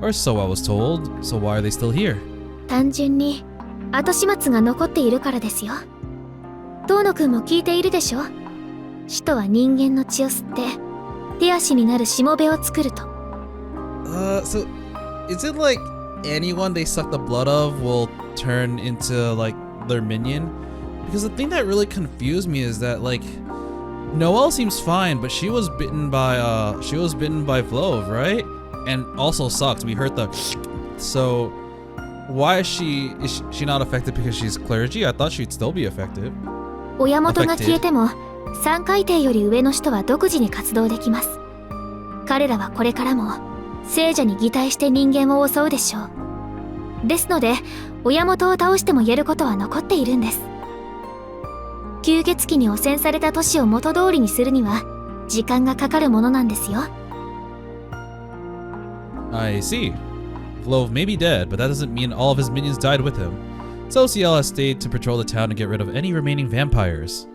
Or so I was told. So why are they still here? 単純に後始末が残っているからですよ。遠野くんも聞いているでしょ。使徒は人間の血を吸って手足になるしもべを作ると。So is it like anyone they suck the blood of will turn into like their minion? Because the thing that really confused me is that like Noel seems fine, but she was bitten by Vlove, right? And also sucked. We heard the so why is she not affected because she's clergy? I thought she'd still be affected. 親元が消えても三海底より上の人は独自に活動できます。彼らはこれからも聖者に擬態して人間を襲うでしょう。ですので親元を倒してもやることは残っているんです。吸血鬼に汚染された都市を元通りにするには時間がかかるものなんですよ。I see. Vlove may be dead, but that doesn't mean all of his minions died with him. So Ciel has stayed to patrol the town and get rid of any remaining vampires.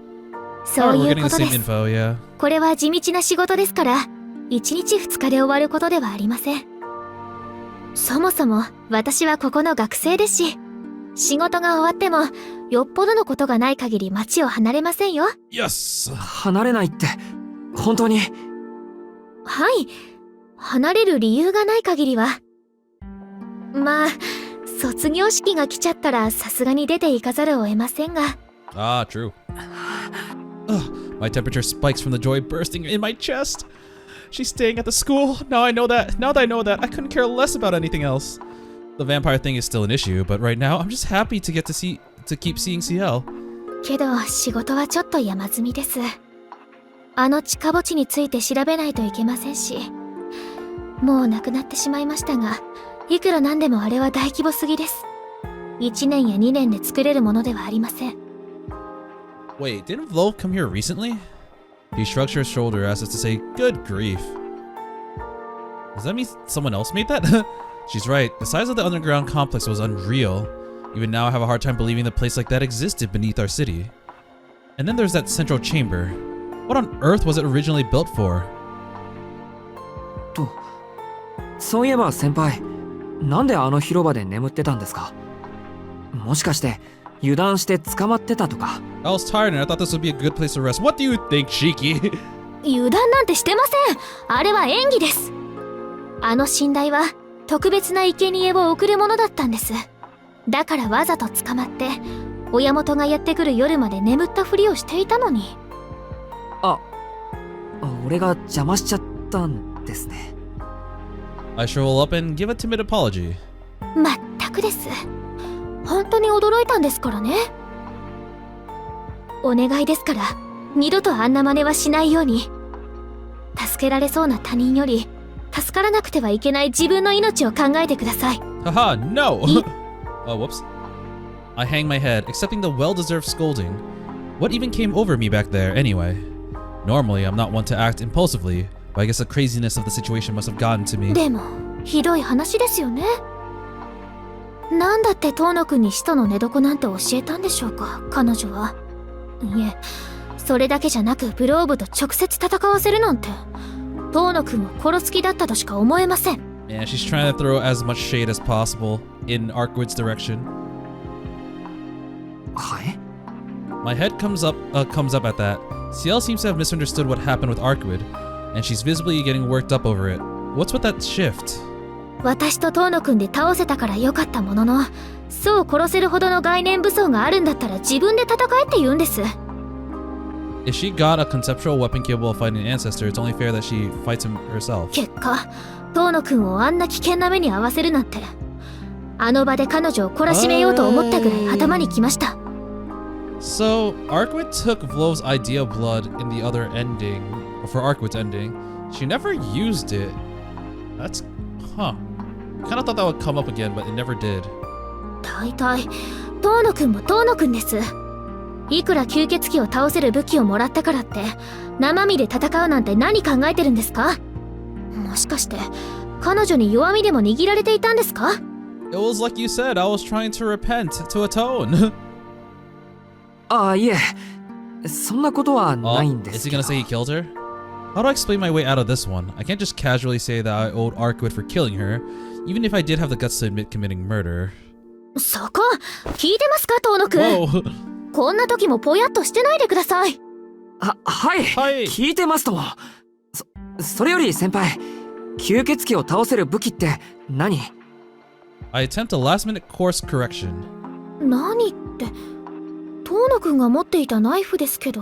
そう we're いう getting こ the と same です。 info, yeah. これは地道な仕事ですから1日2日で終わることではありません。そもそも私はここの学生ですし、仕事が終わってもよっぽどのことがない限り町を離れませんよ。 Yes! 離れないって本当に？はい、離れる理由がない限りは。まあ卒業式が来ちゃったらさすがに出ていかざるを得ませんが。Ah, true. Ugh, my temperature spikes from the joy bursting in my chest. She's staying at the school. Now I know that. Now that I know that, I couldn't care less about anything else. The vampire thing is still an issue, but right now I'm just happy to keep seeing Ciel. けど仕事はちょっと山積みです。あの地下墓地について調べないといけませんし、もう亡くなってしまいましたが、いくらなんでもあれは大規模すぎです。1年や2年で作れるものではありません。Wait, didn't Vlove come here recently? He shrugs her shoulder as if to say, good grief. Does that mean someone else made that? She's right, the size of the underground complex was unreal. Even now I have a hard time believing a place like that existed beneath our city. And then there's that central chamber. What on earth was it originally built for? と、そういえば先輩、なんであの広場で眠ってたんですか？もしかして油断して捕まってたとか？ I was tired and I thought this would be a good place to rest. What do you think, Shiki? 油断なんてしてません。あれは演技です。あの寝台は特別な生贄を送るものだったんです。だからわざと捕まって親元がやってくる夜まで眠ったふりをしていたのに。俺が邪魔しちゃったんですね。I shrivel up and give a timid apology. まったくです。本当に驚いたんですからね。お願いですから二度とあんな真似はしないように。助けられそうな他人より助からなくてはいけない自分の命を考えてください。Haha, no! Oh, whoops. I hang my head, accepting the well-deserved scolding. What even came over me back there, anyway? Normally, I'm not one to act impulsively, but I guess the craziness of the situation must have gotten to me. でもひどい話ですよね。なんだって遠野くんに使徒の寝床なんて教えたんでしょうか、彼女は。いえ、それだけじゃなくブローブと直接戦わせるなんて遠野くんを殺す気だったとしか思えません。And she's trying to throw as much shade as possible in Arkwood's direction. はい？ My head comes up at that. Ciel seems to have misunderstood what happened with Arkwood, and she's visibly getting worked up over it. What's with that shift? 私と遠野くんで倒せたから良かったものの、そう殺せるほどの概念武装があるんだったら自分で戦えって言うんです。 If she got a conceptual weapon capable of fighting an ancestor, it's only fair that she fights him herself. 結果遠野くんをあんな危険な目に遭わせるなんて、あの場で彼女を懲らしめようと思ったぐらい頭にきました。So, Arkwit took Vlov's idea of blood in the other ending, or for Arkwit's ending. She never used it. That's... huh. Kind of thought that would come up again, but it never did. 大体遠野くんも遠野くんです。いくら吸血鬼を倒せる武器をもらったからって生身で戦うなんて何考えてるんですか？もしかして彼女に弱みでも握られていたんですか？ It was like you said, I was trying to repent, to atone. ああ、いえ、そんなことはないんで Is す he けど。 gonna say he killed her? How do I explain my way out of this one? I can't just casually say that I owed Arkwit for killing her, even if I did have the guts to admit committing murder. そこ聞いてますか遠野くん。 Whoa! こんな時もぽやっとしてないでください。はい、聞いてますとも。それより先輩、吸血鬼を倒せる武器って何？ I attempt a last-minute course correction. 何って遠野くんが持っていたナイフですけど。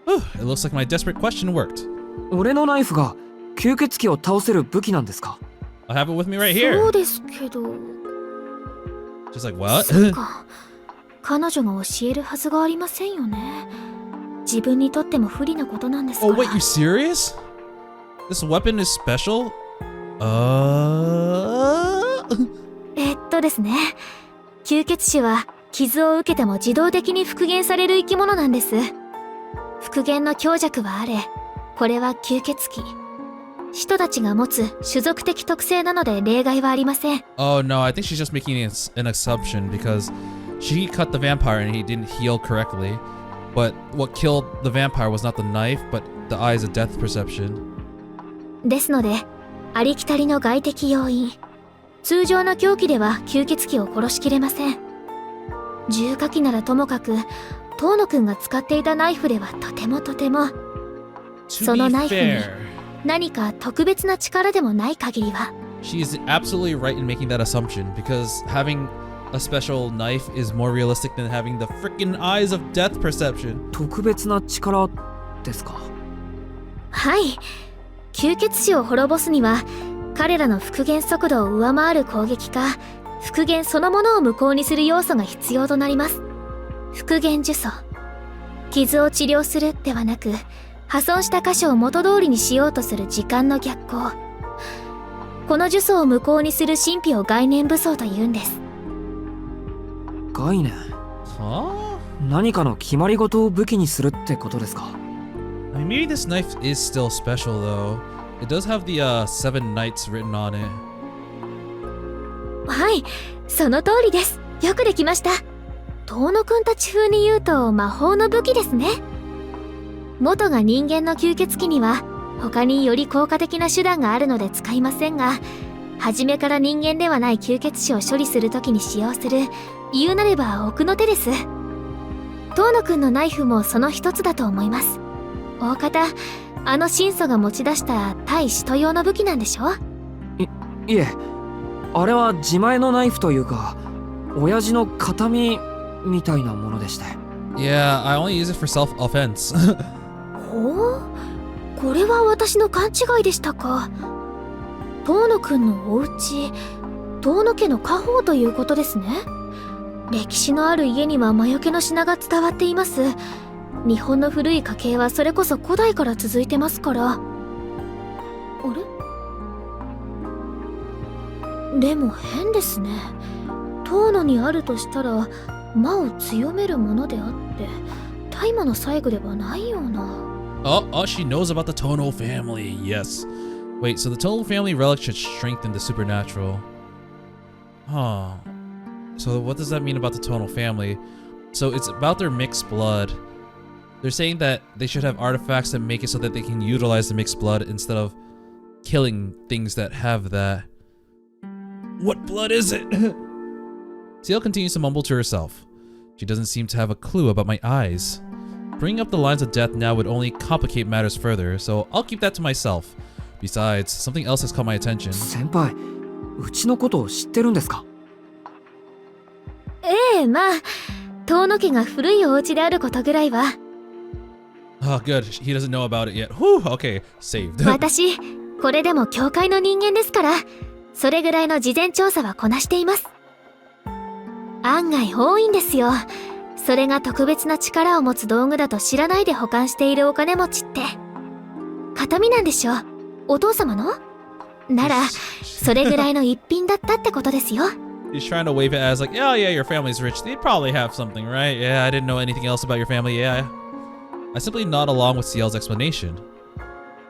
It looks like my desperate question worked. 俺のナイフが吸血鬼を倒せる武器なんですか？ I have it with me right そう here. ですけど。 Just like, what? そうか。彼女が教えるはずがありませんよね。自分にとっても不利なことなんですから。 Oh, wait, you serious? This weapon is special? ですね。吸血種は傷を受けても自動的に復元される生き物なんです。復元の強弱はあれ、これは吸血鬼。人たちが持つ種族的特性なので例外はありません。Oh no, I think she's just making an assumption because she cut the vampire and he didn't heal correctly. But what killed the vampire was not the knife, but the eyes of death perception. ですので、ありきたりの外的要因。通常の凶器では吸血鬼を殺しきれません。重火器ならともかく、遠野くんが使っていたナイフではとてもそのナイフに何か特別な力でもない限りは。She is absolutely right in making that assumption because having a special knife is more realistic than having the freaking eyes of death perception. 特別な力ですか？はい。吸血種を滅ぼすには、彼らの復元速度を上回る攻撃か、復元そのものを無効にする要素が必要となります。復元呪詛。傷を治療するではなく、破損した箇所を元通りにしようとする時間の逆行。この呪詛を無効にする神秘を概念武装というんです。概念？ Huh? 何かの決まり事を武器にするってことですか？ I mean, maybe this knife is still special though. It does have the seven knights written on it. はい、その通りです。よくできました。遠野くんたち風に言うと魔法の武器ですね。元が人間の吸血鬼には他により効果的な手段があるので使いませんが、初めから人間ではない吸血種を処理するときに使用する、言うなれば奥の手です。遠野くんのナイフもその一つだと思います。大方あの神祖が持ち出した対使徒用の武器なんでしょ？いえ、あれは自前のナイフというか親父の形見みたいなものでして。 Yeah, I only use it for self-offense. ほう、これは私の勘違いでしたか。遠野くんのお家、遠野家の家宝ということですね。歴史のある家には魔除けの品が伝わっています。日本の古い家系はそれこそ古代から続いてますから。あれ？でも変ですね。遠野にあるとしたら魔を強めるものであって大麻の細工ではないような。Oh, she knows about the Tohno family. Yes. Wait, so the Tohno family relic should strengthen the supernatural. Huh. So what does that mean about the Tohno family? So it's about their mixed blood. They're saying that they should have artifacts that make it so that they can utilize the mixed blood instead of killing things that have that. What blood is it? Seal continues to mumble to herself. She doesn't seem to have a clue about my eyes. Bringing up the lines of death now would only complicate matters further, so I'll keep that to myself. Besides, something else has caught my attention. 先輩、うちのことを知ってるんですか？ええ、まあ遠野家が古いお家であることぐらいは。Oh, good. He doesn't know about it yet. Whew, okay, saved. 私これでも教会の人間ですから、それぐらいの事前調査はこなしています。案外多いんですよ。それが特別な力を持つ道具だと知らないで保管しているお金持ちって。形見なんでしょ？お父様の？なら、それぐらいの一品だったってことですよ。He's trying to wave it as like, oh yeah, your family's rich. They probably have something, right? Yeah, I didn't know anything else about your family. Yeah. I simply nod along with Ciel's explanation.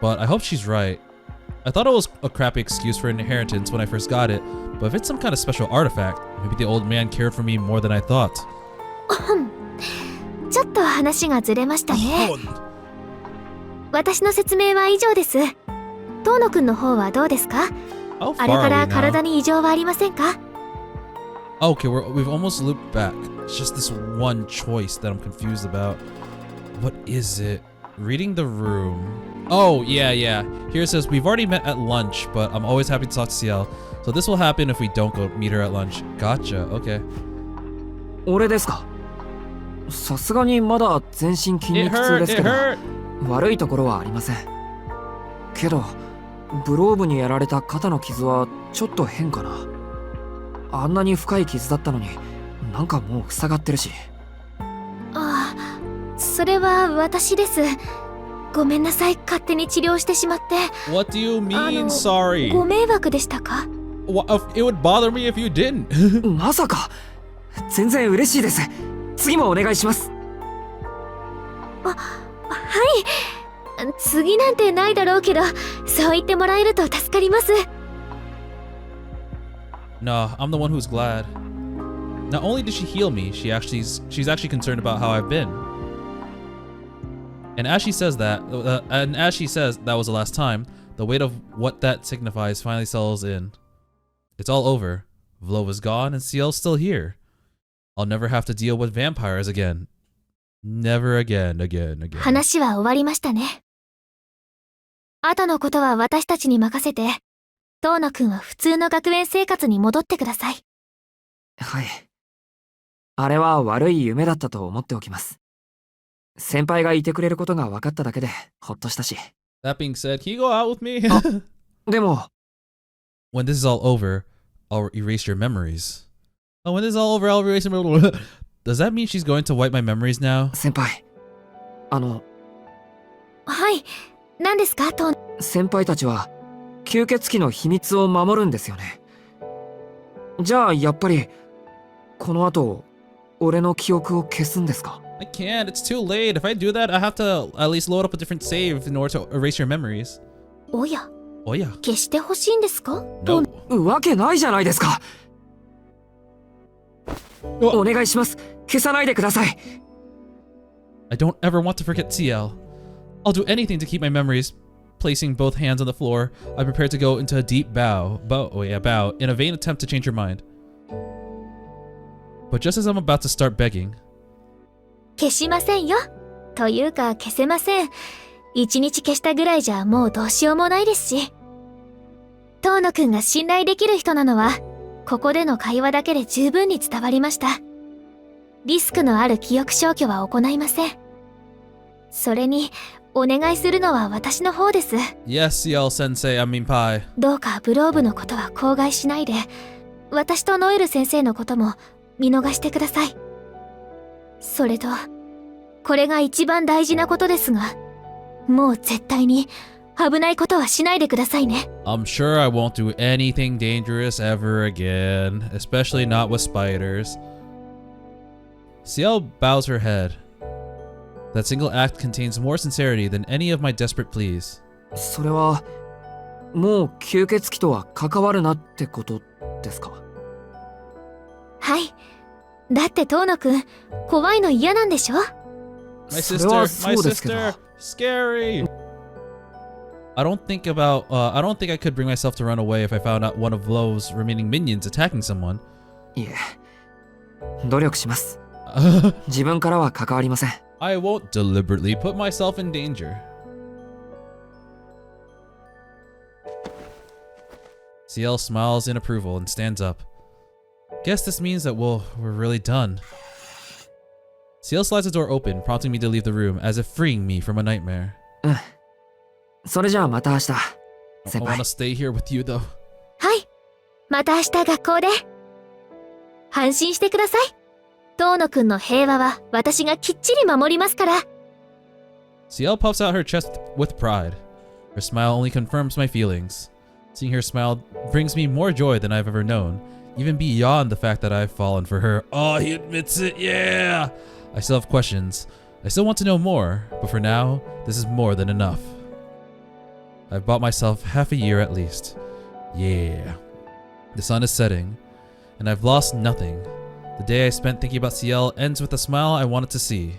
But I hope she's right. I thought it was a crappy excuse for inheritance when I first got it, but if it's some kind of special artifact, maybe the old man cared for me more than I thought. ちょっと話がずれましたね。私の説明は以上です。遠野くんの方はどうですか？ How あれ far か are ら we 体 now? に異常はありませんか？ Okay, we've almost looped back. It's just this one choice that I'm confused about. What is it? Reading the room. Oh, yeah. Here it says, we've already met at lunch, but I'm always happy to talk to Ciel. So this will happen if we don't go meet her at lunch. Gotcha, okay. 俺ですか？さすがにまだ全身筋肉痛ですけど、悪いところはありません。けど、ブローブにやられた肩の傷はちょっと変かな。あんなに深い傷だったのに、なんかもう塞がってるし。ああ、それは私です。ごめんなさい、勝手に治療してしまって。What do you mean, sorry? ご迷惑でしたか？ It would bother me if you didn't. まさか。全然嬉しいです。次もお願いします。はい。次なんてないだろうけど、そう言ってもらえると助かります。No, I'm the one who's glad. Not only did she heal me, she's actually concerned about how I've been. And as she says that was the last time, the weight of what that signifies finally settles in. It's all over. Vlov is gone and Ciel's still here. I'll never have to deal with vampires again. Never again. 話は終わりましたね。後のことは私たちに任せて、遠野くんは普通の学園生活に戻ってください。はい。あれは悪い夢だったと思っておきます。先輩がいてくれることが分かっただけでほっとしたし。That being said, can you go out with me? でも、when this is all over, I'll erase your memories. Oh, when this is all over, I'll erase your memories. Does that mean she's going to wipe my memories now? 先輩、はい、何ですか、先輩たちは吸血鬼の秘密を守るんですよね。じゃあやっぱりこの後俺の記憶を消すんですか？ I can't. It's too late. If I do that, I have to at least load up a different save in order to erase your memories. おや、Oh yeah. 消してほしいんですか？ No. わけないじゃないですか。お願いします。消さないでください。I don't ever want to forget Ciel. I'll do anything to keep my memories. Placing both hands on the floor, I prepare to go into a deep bow, in a vain attempt to change her mind. But just as I'm about to start begging, 消しませんよ。というか消せません。一日消したぐらいじゃもうどうしようもないですし。遠野くんが信頼できる人なのは、ここでの会話だけで十分に伝わりました。リスクのある記憶消去は行いません。それに、お願いするのは私の方です。yes, Ciel Sensei, I mean Pai. どうかブローブのことは口外しないで、私とノエル先生のことも見逃してください。それと、これが一番大事なことですが、もう絶対に危ないことはしないでくださいね。I'm sure I won't do anything dangerous ever again, especially not with spiders. Ciel bows her head. That single act contains more sincerity than any of my desperate pleas. それはもう吸血鬼とは関わるなってことですか？はい。だって遠野くん、怖いの嫌なんでしょ？ My それは sister, そうですけど。 scary. I don't think I could bring myself to run away if I found out one of Vlov's remaining minions attacking someone. いえ、努力します。自分からは関わりません。I won't deliberately put myself in danger. Ciel smiles in approval and stands up. Guess this means that we're really done. Ciel slides the door open, prompting me to leave the room, as if freeing me from a nightmare. うん。それじゃあまた明日。I 先 want 輩 to。stay here with you though. はい。また明日学校で。安心してください。遠野くんの平和は私がきっちり守りますから。Ciel puffs out her chest with pride. Her smile only confirms my feelings. Seeing her smile brings me more joy than I've ever known, even beyond the fact that I've fallen for her. Oh, he admits it, yeah! I still have questions. I still want to know more, but for now, this is more than enough. I've bought myself half a year at least. Yeah. The sun is setting, and I've lost nothing. The day I spent thinking about Ciel ends with a smile I wanted to see.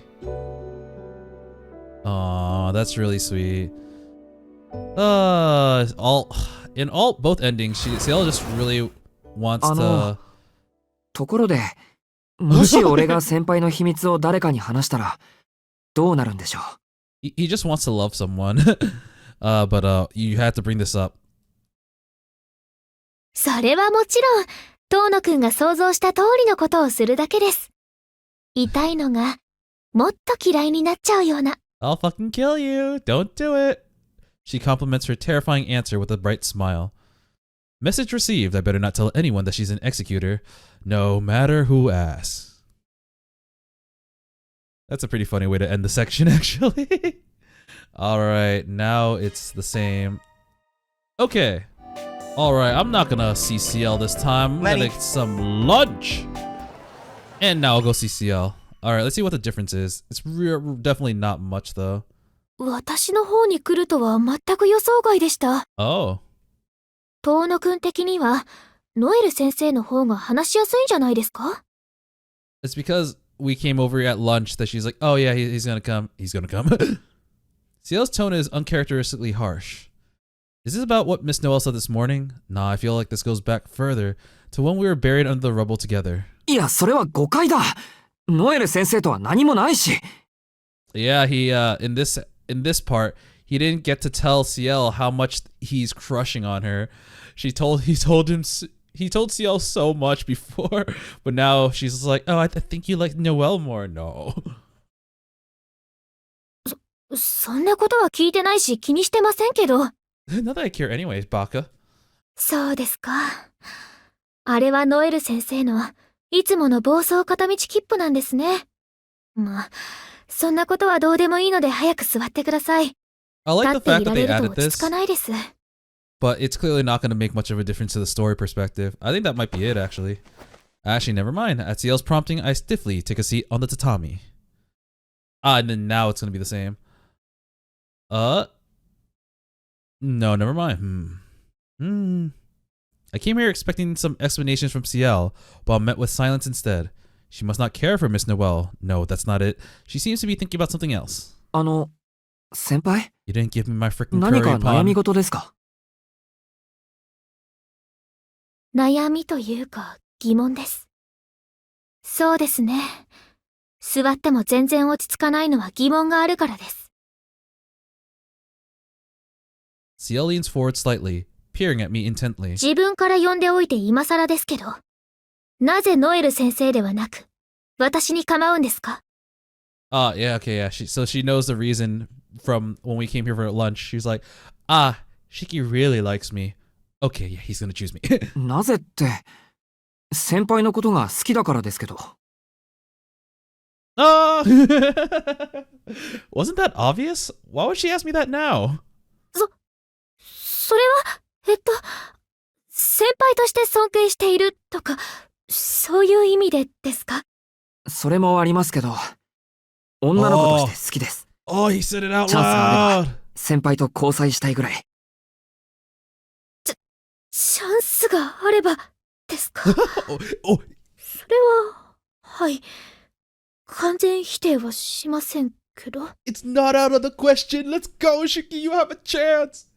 Aw, that's really sweet. Both endings, Ciel just really wants to. ところで、もし俺が先輩の秘密を誰かに話したら、どうなるんでしょう He just wants to love someone. But you had to bring this up. それはもちろん、遠野くんが想像した通りのことをするだけです。痛いのが、もっと嫌いになっちゃうような。I'll fucking kill you. Don't do it. She compliments her terrifying answer with a bright smile. Message received. I better not tell anyone that she's an executor, no matter who asks. That's a pretty funny way to end the section, actually. Alright, now it's the same. Okay. Alright, I'm not gonna see CL this time. I'm gonna get some lunch. And now I'll go see CL. Alright, let's see what the difference is. It's definitely not much, though. 私の方に来るとは全く予想外でした。Oh. 遠野くん的には、ノエル先生の方が話しやすいんじゃないですか？ It's because we came over at lunch that she's like, oh yeah, he's gonna come. He's gonna come. CL's tone is uncharacteristically harsh. Is this about what Miss Noel said this morning? Nah, I feel like this goes back further to when we were buried under the rubble together. いや、それは誤解だ。ノエル先生とは何もないし。Yeah, he in this part, he didn't get to tell CL how much he's crushing on her. He told CL so much before, but now she's just like, oh, I think you like Noel more. No. そんなことは聞いてないし気にしてませんけど。Not that I care anyways, Baka. そうですか。あれはノエル先生のいつもの暴走片道切符なんですね。まあ、そんなことはどうでもいいので早く座ってください。I like the fact that they 立っていられ added ると落ち this, 着かないです。but it's clearly not going to make much of a difference to the story perspective. I think that might be it, actually. Actually, never mind. At CL's prompting, I stiffly take a seat on the tatami. And then now it's going to be the same. No, never mind. I came here expecting some explanations from CL, but I'm met with silence instead. She must not care for Miss Noel. No, that's not it. She seems to be thinking about something else. 先輩 You didn't give me my freaking 何か curry 悩み pon. 事ですか悩みというか疑問です。そうですね。座っても全然落ち着かないのは疑問があるからです。CL leans forward slightly, peering at me intently. 自分から呼んでおいて今更ですけど、なぜノエル先生ではなく、私に構うんですか？ Yeah, okay, yeah. So she knows the reason from when we came here for lunch. She's like, Shiki really likes me. Okay, yeah, he's gonna choose me. なぜって、先輩のことが好きだからですけど。Oh! Wasn't that obvious? Why would she ask me that now? それは、先輩として尊敬しているとか、そういう意味でですか？それもありますけど、女の子として好きです。Oh, he said it out チャンスがあれ loud. ば、先輩と交際したいぐらい。チャンスがあれば、ですか？ Oh, それは、はい。完全否定はしませんけど。it's not out of the question. Let's go, Shiki. You have a chance.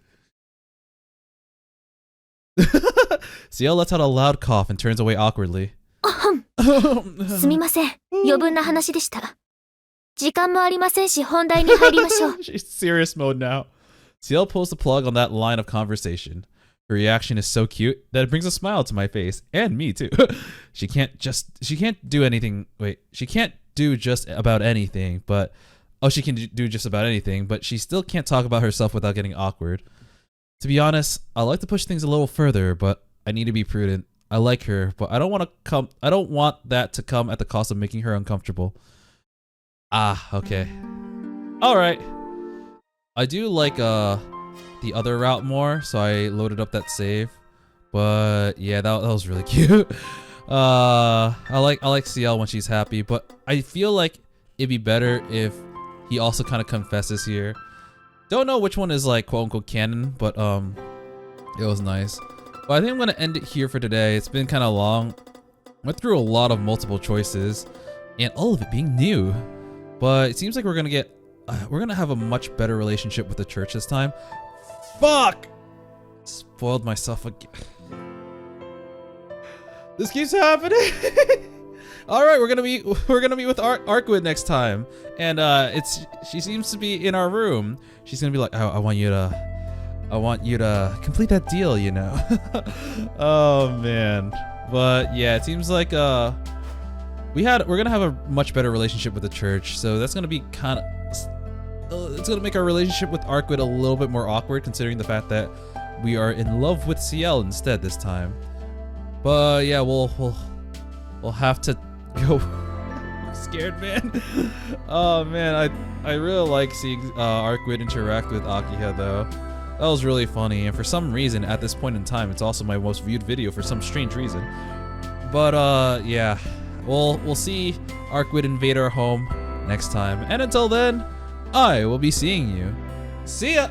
CL lets out a loud cough and turns away awkwardly. すみません。余分な話でした。時間もありませんし、本題に入りましょう。She's serious mode now. CL pulls the plug on that line of conversation. Her reaction is so cute that it brings a smile to my face and me too. She can't do anything. Wait, she can't do just about anything, but she can do just about anything, but she still can't talk about herself without getting awkward. To be honest, I like to push things a little further, but I need to be prudent. I like her, but I don't want that to come at the cost of making her uncomfortable. Ah, okay. Alright. I do like the other route more, so I loaded up that save. But yeah, that was really cute. I like CL when she's happy, but I feel like it'd be better if he also kind of confesses here. Don't know which one is like quote unquote canon, but it was nice. But I think I'm gonna end it here for today. It's been kind of long. Went through a lot of multiple choices, and all of it being new. But it seems like we're gonna have a much better relationship with the church this time. Fuck! Spoiled myself again. This keeps happening. All right, we're gonna meet with Arkwid next time, and she seems to be in our room. She's gonna be like, I want you to complete that deal, you know. Oh man, but yeah, it seems like we're gonna have a much better relationship with the church, so that's gonna be kind of it's gonna make our relationship with Arkwid a little bit more awkward, considering the fact that we are in love with CL instead this time. But yeah, we'll have to go. I'm scared, man. Oh man, I really like seeing Arkwid interact with Akiha though. That was really funny, and for some reason at this point in time, it's also my most viewed video for some strange reason. But yeah, we'll see Arkwid invade our home next time, and until then, I will be seeing you. See ya.